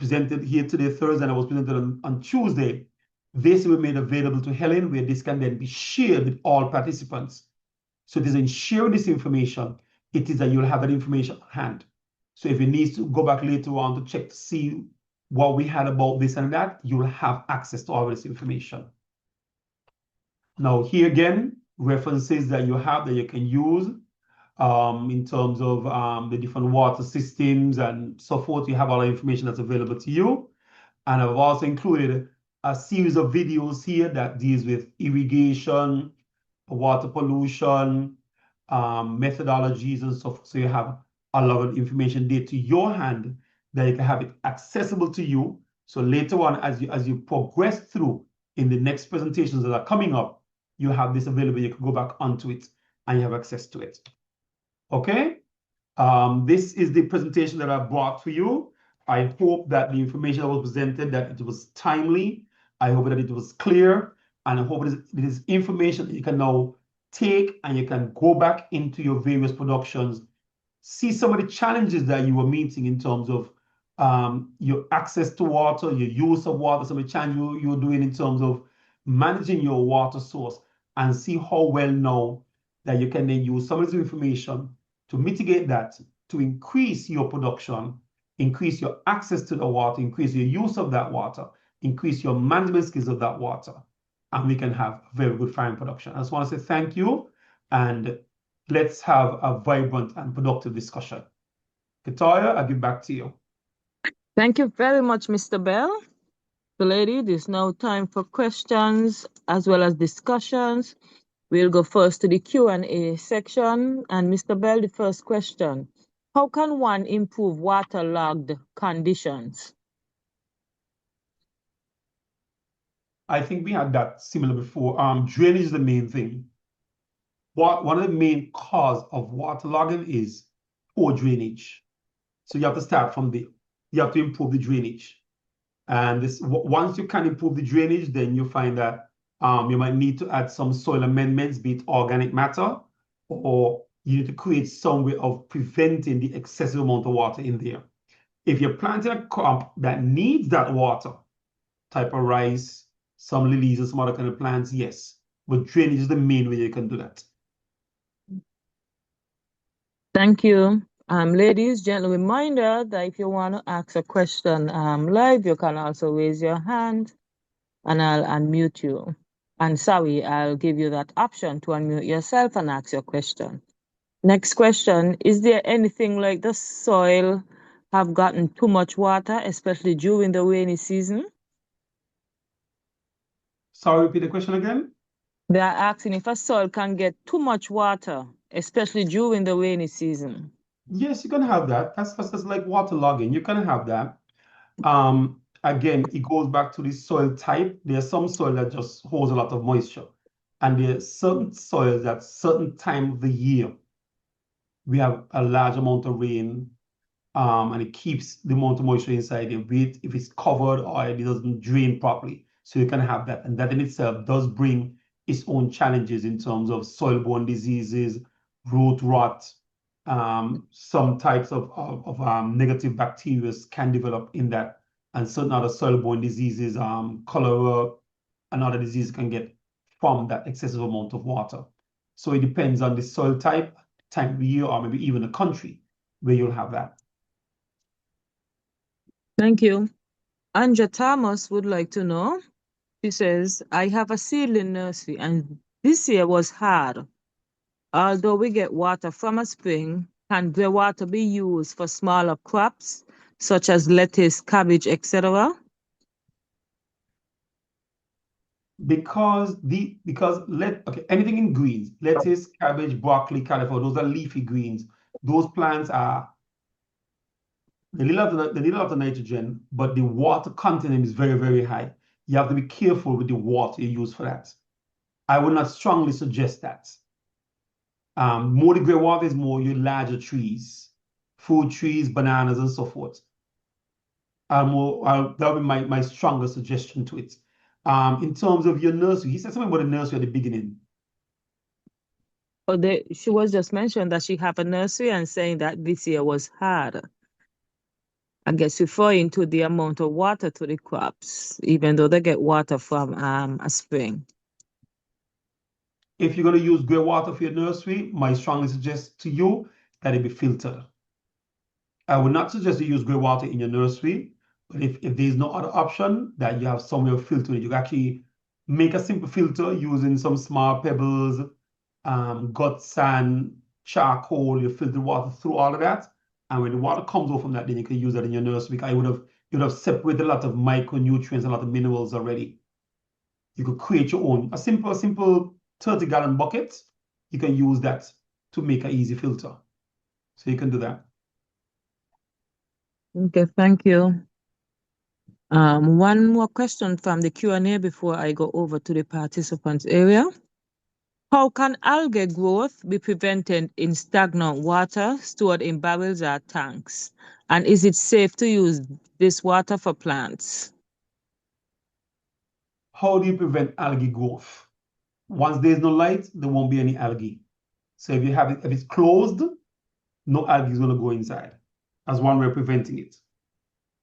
Thursday, and I was presented on Tuesday, this will be made available to Helen, where this can then be shared with all participants. So it is in sharing this information, it is that you'll have that information at hand. So if you need to go back later on to check to see what we had about this and that, you'll have access to all this information. Now, here again, references that you have that you can use in terms of the different water systems and so forth. You have all the information that's available to you. And I've also included a series of videos here that deals with irrigation, water pollution, methodologies and so forth. So you have a lot of information there to your hand that you can have it accessible to you. So later on, as you progress through in the next presentations that are coming up, you have this available. You can go back onto it and you have access to it. Okay? This is the presentation that I brought to you. I hope that the information that was presented, that it was timely. I hope that it was clear. And I hope it is information that you can now take and you can go back into your various productions, see some of the challenges that you were meeting in terms of your access to water, your use of water, some of the challenges you're doing in terms of managing your water source, and see how well now that you can then use some of this information to mitigate that, to increase your production, increase your access to the water, increase your use of that water, increase your management skills of that water, and we can have very good farming production. I just want to say thank you, and let's have a vibrant and productive discussion. Katoya, I'll give back to you. Thank you very much, Mr. Bell. So, lady, it is now time for questions as well as discussions. We'll go first to the Q&A section. And Mr. Bell, the first question. How can one improve waterlogged conditions? I think we had that similar before. Drainage is the main thing. One of the main cause of waterlogging is poor drainage. So you have to start from there. You have to improve the drainage. And once you can improve the drainage, then you find that you might need to add some soil amendments, be it organic matter, or you need to create some way of preventing the excessive amount of water in there. If you're planting a crop that needs that water, type of rice, some lilies and some other kind of plants, yes. But drainage is the main way you can do that. Thank you. Ladies, gentle reminder that if you want to ask a question live, you can also raise your hand and I'll unmute you. And sorry, I'll give you that option to unmute yourself and ask your question. Next question, is there anything like the soil have gotten too much water, especially during the rainy season? Sorry, repeat the question again. They are asking if a soil can get too much water, especially during the rainy season. Yes, you can have that. That's like waterlogging. You can have that. Again, it goes back to the soil type. There's some soil that just holds a lot of moisture, and there's certain soils that certain time of the year we have a large amount of rain, and it keeps the amount of moisture inside it, if it's covered or it doesn't drain properly. So you can have that, and that in itself does bring its own challenges in terms of soil-borne diseases, root rot. Some types of negative bacteria can develop in that, and certain other soil-borne diseases, cholera and other diseases can get from that excessive amount of water. So it depends on the soil type, time of year, or maybe even the country where you'll have that. Thank you. Anja Thomas would like to know. She says, I have a seedling nursery and this year was hard. Although we get water from a spring, can grey water be used for smaller crops such as lettuce, cabbage, etc.? Anything in greens, lettuce, cabbage, broccoli, cauliflower, those are leafy greens. Those plants they need a lot of nitrogen, but the water content is very, very high. You have to be careful with the water you use for that. I would not strongly suggest that. More the grey water is more your larger trees, fruit trees, bananas, and so forth. That would be my stronger suggestion to it. In terms of your nursery, he said something about the nursery at the beginning. She was just mentioned that she have a nursery and saying that this year was hard. I guess referring to the amount of water to the crops, even though they get water from a spring. If you're going to use grey water for your nursery, I strongly suggest to you that it be filtered. I would not suggest you use grey water in your nursery, but if there's no other option, that you have somewhere filtering it. You can actually make a simple filter using some small pebbles, gut sand, charcoal. You filter water through all of that, and when the water comes out from that, then you can use that in your nursery. Because you'd have separated a lot of micronutrients, a lot of minerals already. You could create your own, a simple 30-gallon bucket. You can use that to make an easy filter. So you can do that. Okay, thank you. One more question from the Q&A before I go over to the participants area. How can algae growth be prevented in stagnant water stored in barrels or tanks? And is it safe to use this water for plants? How do you prevent algae growth? Once there's no light, there won't be any algae. So if it's closed, no algae is going to go inside. That's one way of preventing it.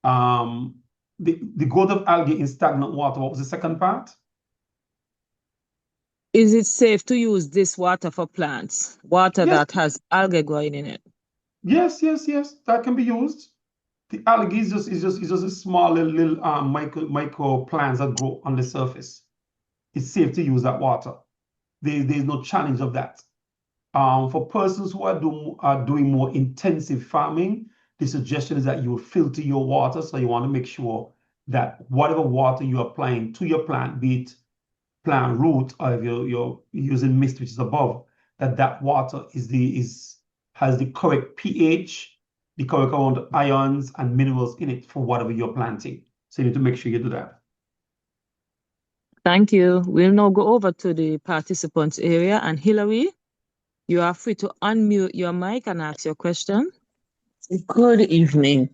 The growth of algae in stagnant water, what was the second part? Is it safe to use this water for plants? Water Yes. that has algae growing in it? Yes, that can be used. The algae is just a small little micro plants that grow on the surface. It's safe to use that water. There's no challenge of that. For persons who are doing more intensive farming, the suggestion is that you will filter your water. So you want to make sure that whatever water you're applying to your plant, be it plant root or if you're using mist, which is above, that water has the correct pH, the correct amount of ions and minerals in it for whatever you're planting. So you need to make sure you do that. Thank you. We'll now go over to the participants area. And Hillary, you are free to unmute your mic and ask your question. Good evening.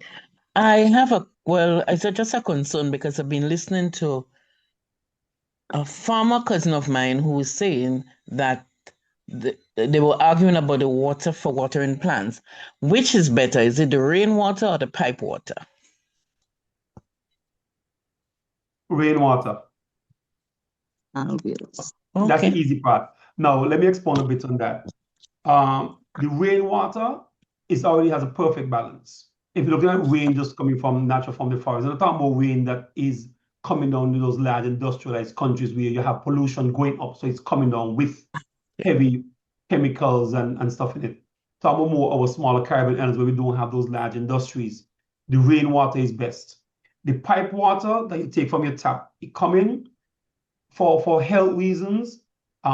I have it's just a concern because I've been listening to a farmer cousin of mine who was saying that they were arguing about the water for watering plants. Which is better? Is it the rainwater or the pipe water? Rainwater. Okay. That's the easy part. Now, let me expand a bit on that. The rainwater already has a perfect balance. If you're looking at rain just coming from the forest, and I'm talking about rain that is coming down to those large industrialized countries where you have pollution going up, so it's coming down with heavy chemicals and stuff in it. Talking about more our smaller Caribbean islands where we don't have those large industries, the rainwater is best. The pipe water that you take from your tap, it come in for health reasons.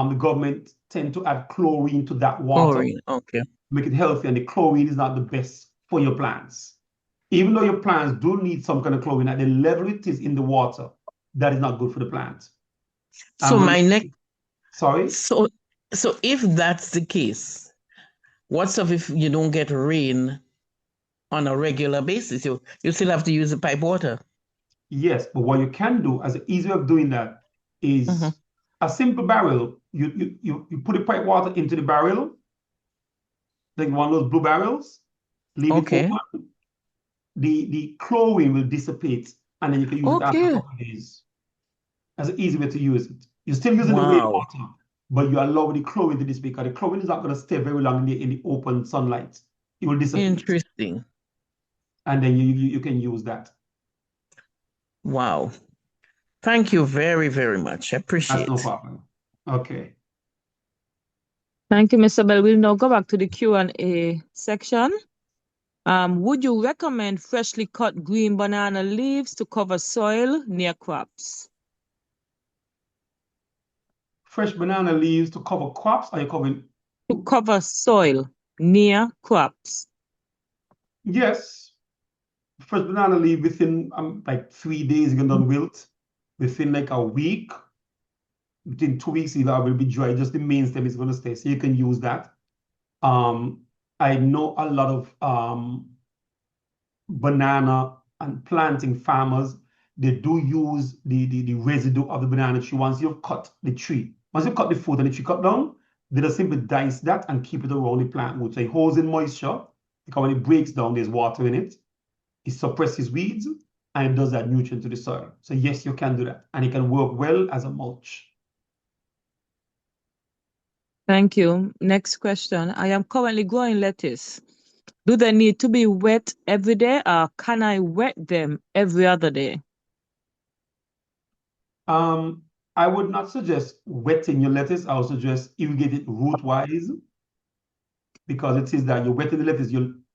the government tend to add chlorine to that water, Chlorine, okay. make it healthy, and the chlorine is not the best for your plants. Even though your plants do need some kind of chlorine, at the level it is in the water, that is not good for the plant. So my next, sorry? so if that's the case, what's up if you don't get rain on a regular basis? You still have to use the pipe water. Yes, but what you can do as an easy way of doing that is a simple barrel. You put the pipe water into the barrel, like one of those blue barrels, leave it open. The chlorine will dissipate, and then you can use it after a couple of days. That's an easy way to use it. You're still using the rainwater, but you allow the chlorine to dissipate, because the chlorine is not going to stay very long in the open sunlight. It will dissipate. Interesting. And then you can use that. Wow. Thank you very, very much. I appreciate it. That's no problem. Okay. Thank you, Mr. Bell. We'll now go back to the Q&A section. Would you recommend freshly cut green banana leaves to cover soil near crops? Fresh banana leaves to cover crops? Are you covering? To cover soil near crops. Yes. Fresh banana leaf within like 3 days, you can done wilt. Within like a week, within 2 weeks, either will be dry. Just the main stem is going to stay. So you can use that. I know a lot of banana and planting farmers, they do use the residue of the banana tree once you've cut the tree. Once you cut the fruit and the tree cut down, they just simply dice that and keep it around the plant root. So it holds in moisture, because when it breaks down, there's water in it. It suppresses weeds, and it does that nutrient to the soil. So yes, you can do that. And it can work well as a mulch. Thank you. Next question. I am currently growing lettuce. Do they need to be wet every day, or can I wet them every other day? I would not suggest wetting your lettuce. I would suggest irrigate it root-wise, because it is that you're wetting the lettuce.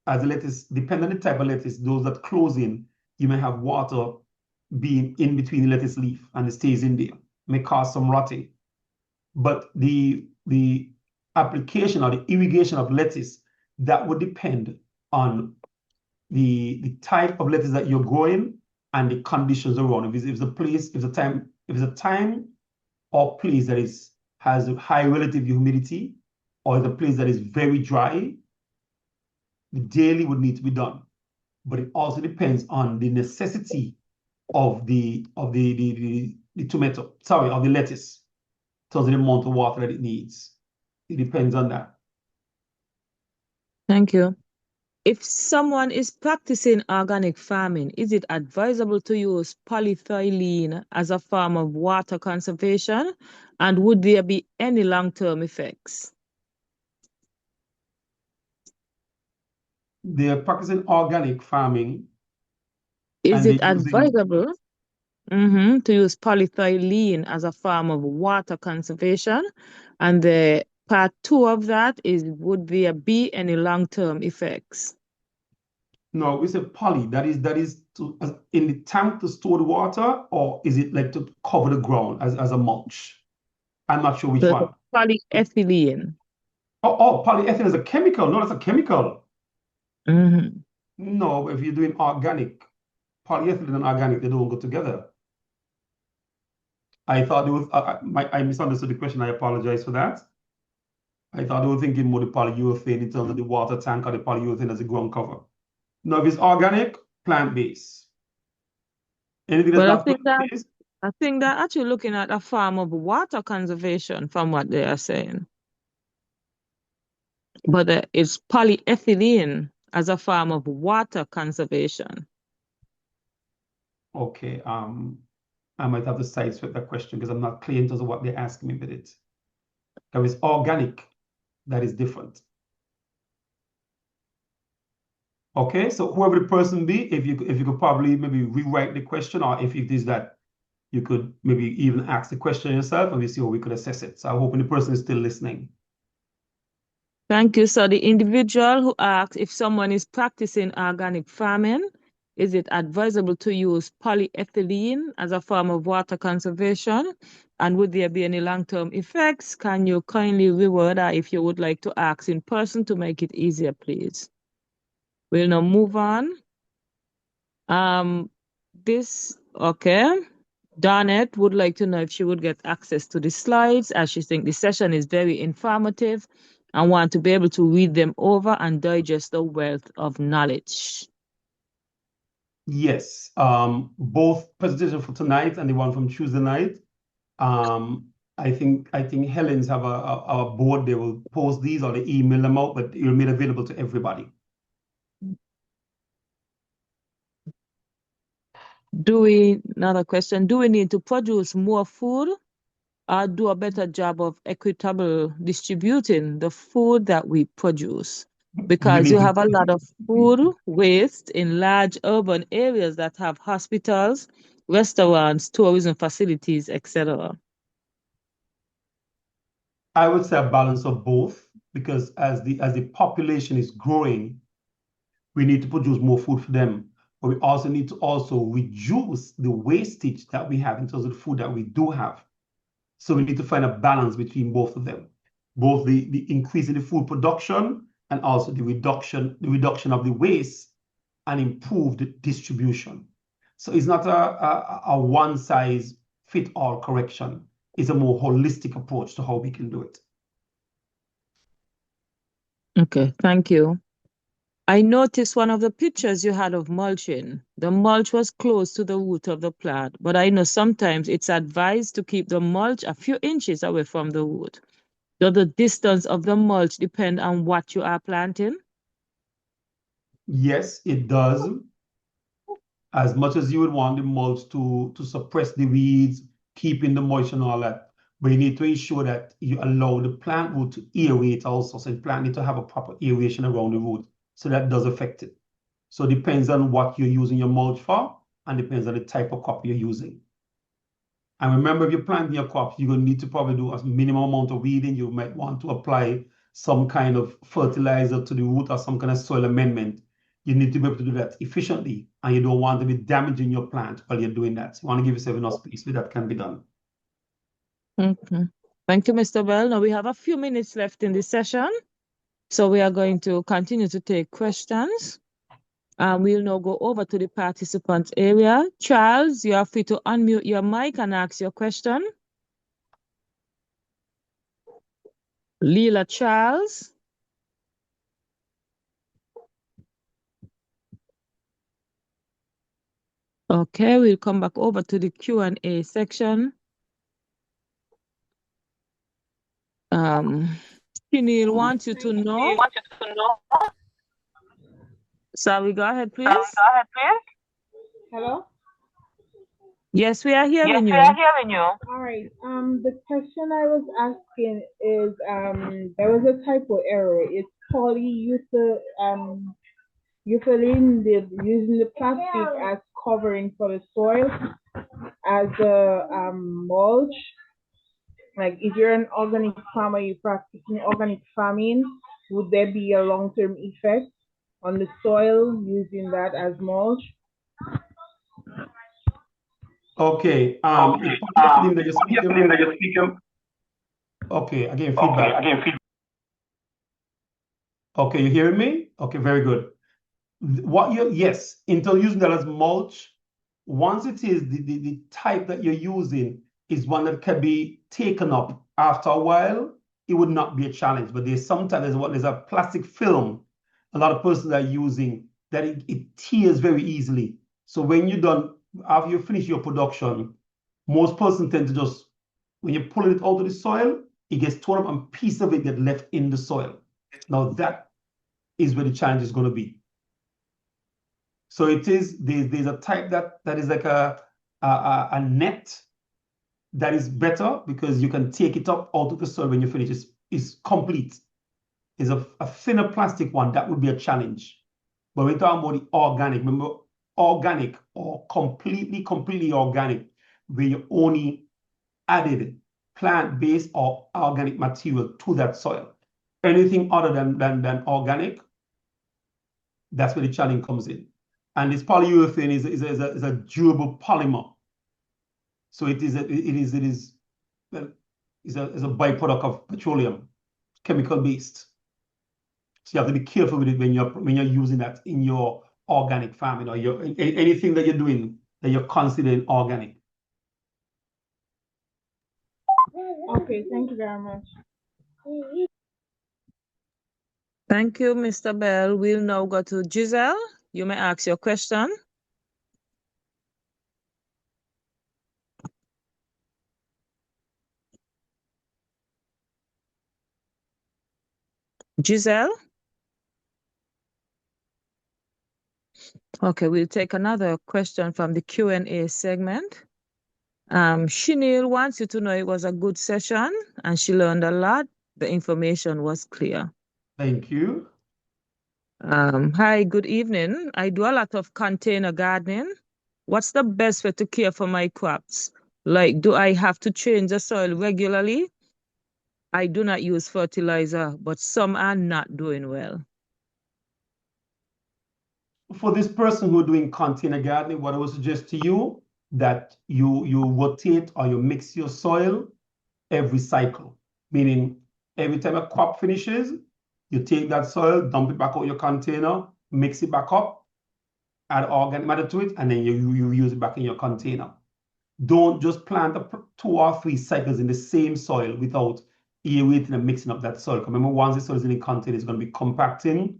As the lettuce, depending on the type of lettuce, those that close in, you may have water being in between the lettuce leaf and it stays in there. It may cause some rotting. But the application or the irrigation of lettuce, that would depend on the type of lettuce that you're growing and the conditions around. If it's a time or place that has a high relative humidity, or the place that is very dry, the daily would need to be done. But it also depends on the necessity of the lettuce, in terms of the amount of water that it needs. It depends on that. Thank you. If someone is practicing organic farming, is it advisable to use polyethylene as a form of water conservation? And would there be any long-term effects? They're practicing organic farming. Is it advisable to use polyethylene as a form of water conservation? And the part 2 of that is, would there be any long-term effects? No, we say poly. That is in the tank to store the water, or is it like to cover the ground as a mulch? I'm not sure which one. Polyethylene. Oh, polyethylene is a chemical. No, that's a chemical. No, if you're doing organic, polyethylene and organic, they don't go together. I thought they was, I misunderstood the question. I apologize for that. I thought they were thinking more the polyurethane in terms of the water tank, or the polyurethane as a ground cover. No, if it's organic, plant-based. Anything that's not plant-based? I think they're actually looking at a form of water conservation from what they are saying. But it's polyethylene as a form of water conservation. Okay, I might have to sidestep that question because I'm not clear in terms of what they're asking me with it. If it's organic, that is different. Okay, so whoever the person be, if you could probably maybe rewrite the question, or if it is that you could maybe even ask the question yourself, and we see how we could assess it. So I'm hoping the person is still listening. Thank you. So the individual who asks if someone is practicing organic farming, is it advisable to use polyethylene as a form of water conservation? And would there be any long-term effects? Can you kindly reword that if you would like to ask in person to make it easier, please? We'll now move on. Okay. Donette would like to know if she would get access to the slides, as she thinks the session is very informative and want to be able to read them over and digest the wealth of knowledge. Yes, both presentation for tonight and the one from Tuesday night. I think Helen's have a board. They will post these or they email them out, but it'll be made available to everybody. Another question, do we need to produce more food or do a better job of equitable distributing the food that we produce? Because you have a lot of food waste in large urban areas that have hospitals, restaurants, tourism facilities, etc. I would say a balance of both, because as the population is growing, we need to produce more food for them. But we also need to reduce the wastage that we have in terms of the food that we do have. So we need to find a balance between both of them, both the increase in the food production and also the reduction of the waste and improved distribution. So it's not a one-size-fits-all correction. It's a more holistic approach to how we can do it. Okay, thank you. I noticed one of the pictures you had of mulching. The mulch was close to the root of the plant, but I know sometimes it's advised to keep the mulch a few inches away from the root. Does the distance of the mulch depend on what you are planting? Yes, it does. As much as you would want the mulch to suppress the weeds, keeping the moisture and all that, but you need to ensure that you allow the plant root to aerate also. So the plant need to have a proper aeration around the root. So that does affect it. So it depends on what you're using your mulch for and depends on the type of crop you're using. And remember, if you're planting your crops, you're going to need to probably do a minimum amount of weeding. You might want to apply some kind of fertilizer to the root or some kind of soil amendment. You need to be able to do that efficiently, and you don't want to be damaging your plant while you're doing that. So you want to give yourself enough space where that can be done. Okay. Thank you, Mr. Bell. Now we have a few minutes left in this session. So we are going to continue to take questions. We'll now go over to the participants area. Charles, you are free to unmute your mic and ask your question. Leela Charles. Okay, we'll come back over to the Q&A section. Shinil wants you to know. Sorry, go ahead, please. Hello? Yes, we are hearing you. All right. The question I was asking is, there was a typo error. It's polyethylene, using the plastic as covering for the soil as a mulch. Like, if you're an organic farmer, you're practicing organic farming, would there be a long-term effect on the soil using that as mulch? Okay. Polyethylene that you're speaking. Okay, again, feedback. Okay, you hearing me? Okay, very good. Yes, until using that as mulch, once it is the type that you're using is one that can be taken up after a while, it would not be a challenge. But there's a plastic film a lot of persons are using that it tears very easily. So when you're done, after you finish your production, most persons tend to just, when you pull it out of the soil, it gets torn up and a piece of it gets left in the soil. Now that is where the challenge is going to be. So there's a type that is like a net that is better because you can take it up out of the soil when you finish. It's complete. It's a thinner plastic one that would be a challenge. But we're talking about the organic. Remember, organic or completely organic, where you only added plant-based or organic material to that soil. Anything other than organic, that's where the challenge comes in. And this polyurethane is a durable polymer. So it is a byproduct of petroleum, chemical based. So you have to be careful with it when you're using that in your organic farming or anything that you're doing that you're considering organic. Okay, thank you very much. Thank you, Mr. Bell. We'll now go to Giselle. You may ask your question. Giselle? Okay, we'll take another question from the Q&A segment. Shanil wants you to know it was a good session and she learned a lot. The information was clear. Thank you. Hi, good evening. I do a lot of container gardening. What's the best way to care for my crops? Like, do I have to change the soil regularly? I do not use fertilizer, but some are not doing well. For this person who are doing container gardening, what I would suggest to you that you rotate or you mix your soil every cycle, meaning every time a crop finishes, you take that soil, dump it back out your container, mix it back up, add organic matter to it, and then you use it back in your container. Don't just plant 2 or 3 cycles in the same soil without aerating and mixing up that soil. Remember, once the soil is in the container, it's going to be compacting.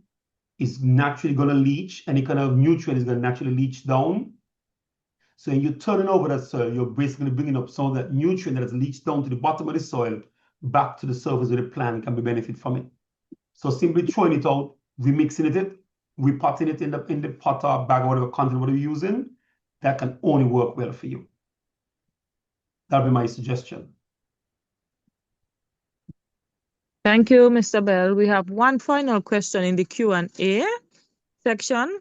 It's naturally going to leach. Any kind of nutrient is going to naturally leach down. So when you're turning over that soil, you're basically bringing up some of that nutrient that has leached down to the bottom of the soil back to the surface where the plant can be benefit from it. So simply throwing it out, remixing it, repotting it in the pot or bag or whatever container whatever you're using, that can only work well for you. That'll be my suggestion. Thank you, Mr. Bell. We have one final question in the Q&A section.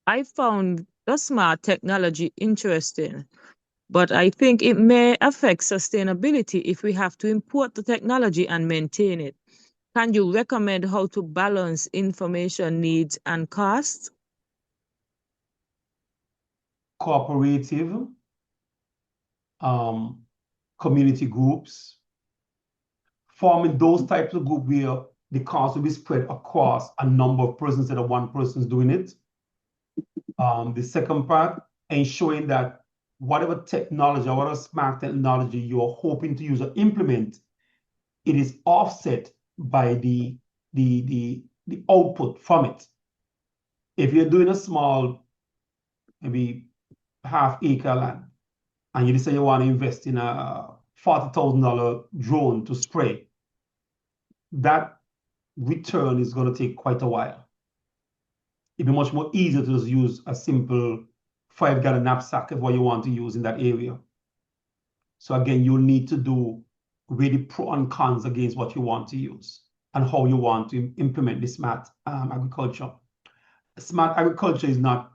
I found the smart technology interesting, but I think it may affect sustainability if we have to import the technology and maintain it. Can you recommend how to balance information needs and costs? Cooperative, community groups, forming those types of groups where the cost will be spread across a number of persons instead of one person's doing it. The second part, ensuring that whatever technology or whatever smart technology you're hoping to use or implement, it is offset by the output from it. If you're doing a small, maybe half-acre land, and you decide you want to invest in a $40,000 drone to spray, that return is going to take quite a while. It'd be much more easier to just use a simple 5-gallon knapsack of what you want to use in that area. So again, you'll need to do really pro and cons against what you want to use and how you want to implement the smart agriculture. Smart agriculture is not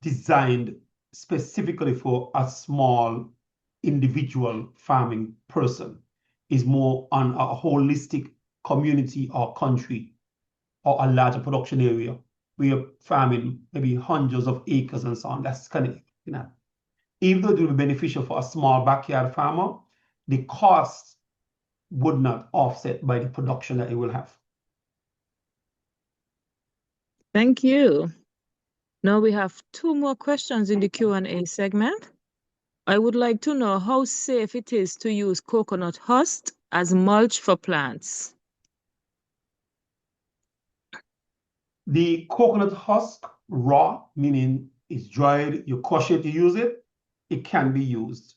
designed specifically for a small individual farming person. It's more on a holistic community or country or a larger production area where you're farming maybe hundreds of acres and so on. That's kind of, even though it will be beneficial for a small backyard farmer, the cost would not offset by the production that it will have. Thank you. Now we have 2 more questions in the Q&A segment. I would like to know how safe it is to use coconut husk as mulch for plants. The coconut husk, raw, meaning it's dried, you crush it, you use it, it can be used.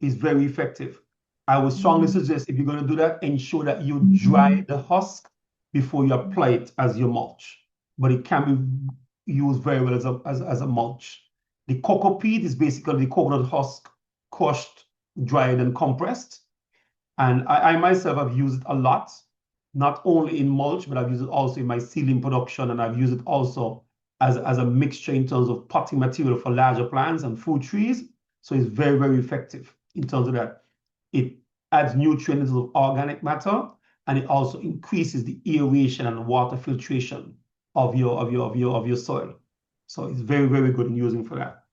It's very effective. I would strongly suggest if you're going to do that, ensure that you dry the husk before you apply it as your mulch. But it can be used very well as a mulch. The cocoa peat is basically the coconut husk crushed, dried, and compressed. And I myself have used it a lot, not only in mulch, but I've used it also in my seedling production, and I've used it also as a mixture in terms of potting material for larger plants and fruit trees. So it's very, very effective in terms of that. It adds nutrients of organic matter, and it also increases the aeration and water filtration of your soil. So it's very, very good in using for that.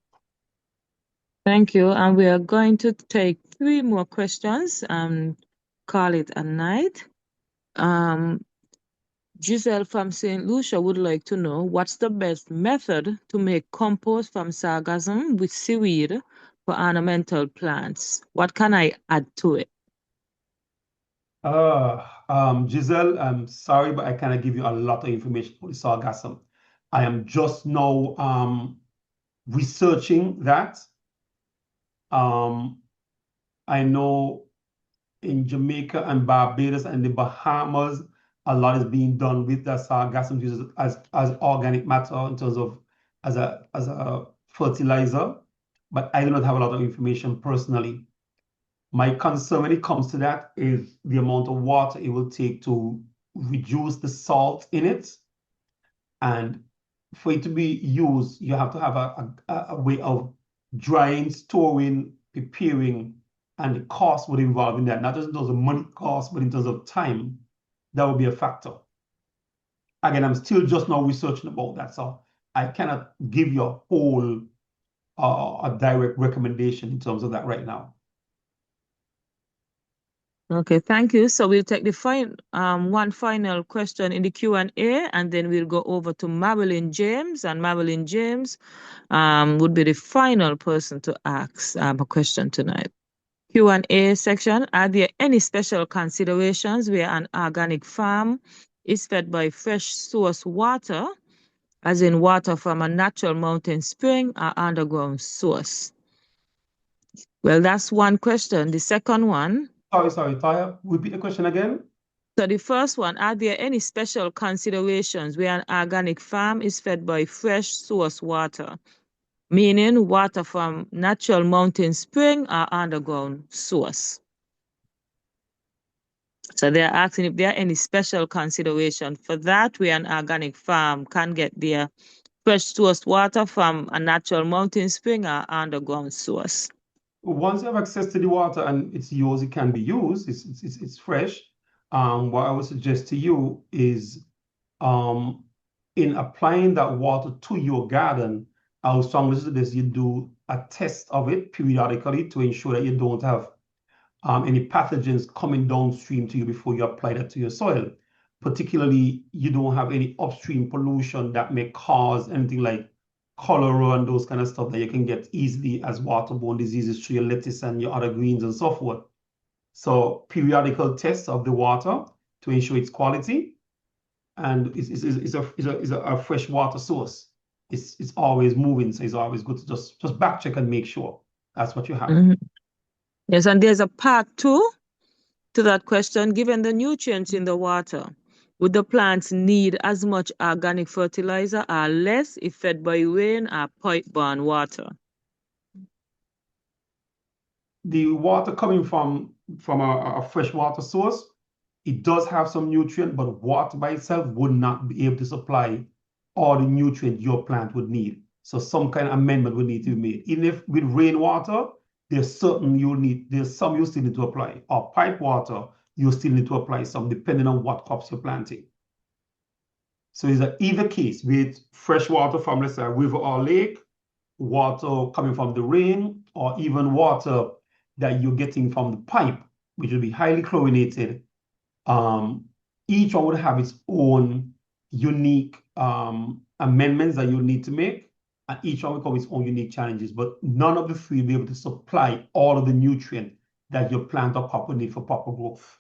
Thank you. And we are going to take 3 more questions and call it a night. Giselle from St. Lucia would like to know what's the best method to make compost from sargassum with seaweed for ornamental plants? What can I add to it? Giselle, I'm sorry, but I cannot give you a lot of information for the sargassum. I am just now researching that. I know in Jamaica and Barbados and the Bahamas, a lot is being done with the sargassum used as organic matter in terms of as a fertilizer, but I do not have a lot of information personally. My concern when it comes to that is the amount of water it will take to reduce the salt in it. And for it to be used, you have to have a way of drying, storing, preparing, and the cost would involve in that. Not just in terms of money cost, but in terms of time, that would be a factor. Again, I'm still just now researching about that, so I cannot give you a whole a direct recommendation in terms of that right now. Okay, thank you. So we'll take the one final question in the Q&A, and then we'll go over to Marilyn James, and Marilyn James would be the final person to ask a question tonight. Q&A section, are there any special considerations where an organic farm is fed by fresh source water, as in water from a natural mountain spring or underground source? Well, that's one question. The second one. Sorry, Taya. Repeat the question again. So the first one, are there any special considerations where an organic farm is fed by fresh source water, meaning water from natural mountain spring or underground source? So they're asking if there are any special consideration for that where an organic farm can get their fresh source water from a natural mountain spring or underground source. Once you have access to the water and it's yours, it can be used. It's fresh. What I would suggest to you is in applying that water to your garden, I would strongly suggest you do a test of it periodically to ensure that you don't have any pathogens coming downstream to you before you apply that to your soil. Particularly, you don't have any upstream pollution that may cause anything like cholera and those kind of stuff that you can get easily as waterborne diseases through your lettuce and your other greens and so forth. So periodical tests of the water to ensure its quality, and it's a fresh water source. It's always moving, so it's always good to just back check and make sure that's what you have. Mm-hmm. Yes, and there's a part 2 to that question. Given the nutrients in the water, would the plants need as much organic fertilizer or less if fed by rain or pipe-borne water? The water coming from a fresh water source, it does have some nutrient, but water by itself would not be able to supply all the nutrient your plant would need. So some kind of amendment would need to be made. Even if with rainwater, there's some you still need to apply. Or pipe water, you still need to apply some, depending on what crops you're planting. So it's either case with fresh water from, let's say, a river or lake, water coming from the rain, or even water that you're getting from the pipe, which will be highly chlorinated. Each one would have its own unique amendments that you need to make, and each one will come with its own unique challenges, but none of the three will be able to supply all of the nutrient that your plant or crop will need for proper growth.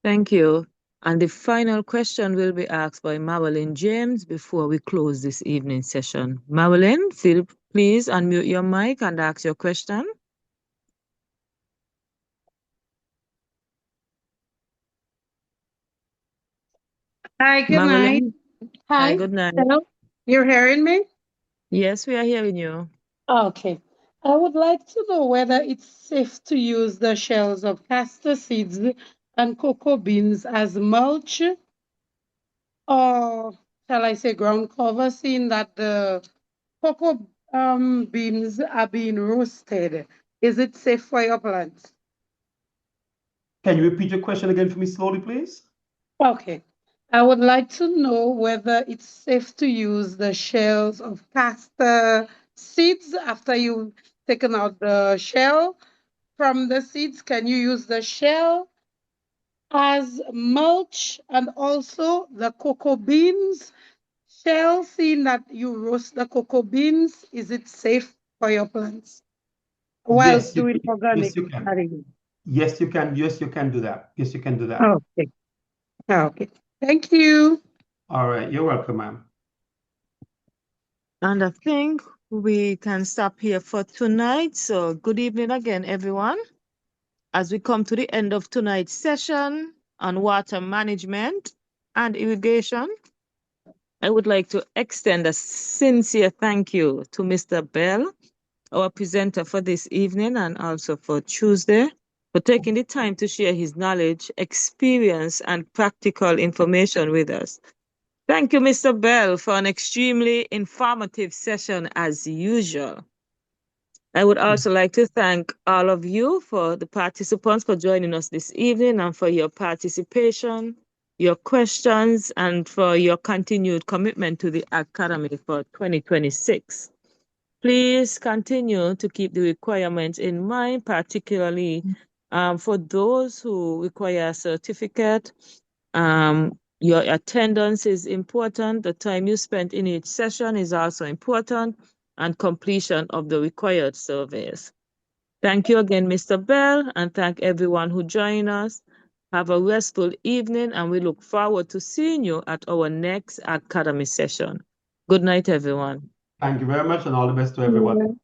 Thank you. And the final question will be asked by Marilyn James before we close this evening session. Marilyn, please unmute your mic and ask your question. Hi, good night. Hi, good night. Hello? You're hearing me? Yes, we are hearing you. Okay. I would like to know whether it's safe to use the shells of castor seeds and cocoa beans as mulch, or shall I say ground cover, seeing that the cocoa beans are being roasted. Is it safe for your plants? Can you repeat your question again for me slowly, please? Okay. I would like to know whether it's safe to use the shells of castor seeds after you've taken out the shell from the seeds. Can you use the shell as mulch, and also the cocoa beans shell, seeing that you roast the cocoa beans? Is it safe for your plants whilst Yes, doing organic you can. gardening? Yes, you can. Yes, you can do that. Yes, you can do that. Okay. Okay. Thank you. All right. You're welcome, ma'am. And I think we can stop here for tonight. So good evening again, everyone. As we come to the end of tonight's session on water management and irrigation, I would like to extend a sincere thank you to Mr. Bell, our presenter for this evening and also for Tuesday, for taking the time to share his knowledge, experience, and practical information with us. Thank you, Mr. Bell, for an extremely informative session as usual. I would also like to thank all of you, for the participants, for joining us this evening and for your participation, your questions, and for your continued commitment to the Ag-Cademy for 2026. Please continue to keep the requirements in mind, particularly for those who require a certificate. Your attendance is important. The time you spent in each session is also important, and completion of the required surveys. Thank you again, Mr. Bell, and thank everyone who joined us. Have a restful evening, and we look forward to seeing you at our next Ag-Cademy session. Good night, everyone. Thank you very much, and all the best to everyone.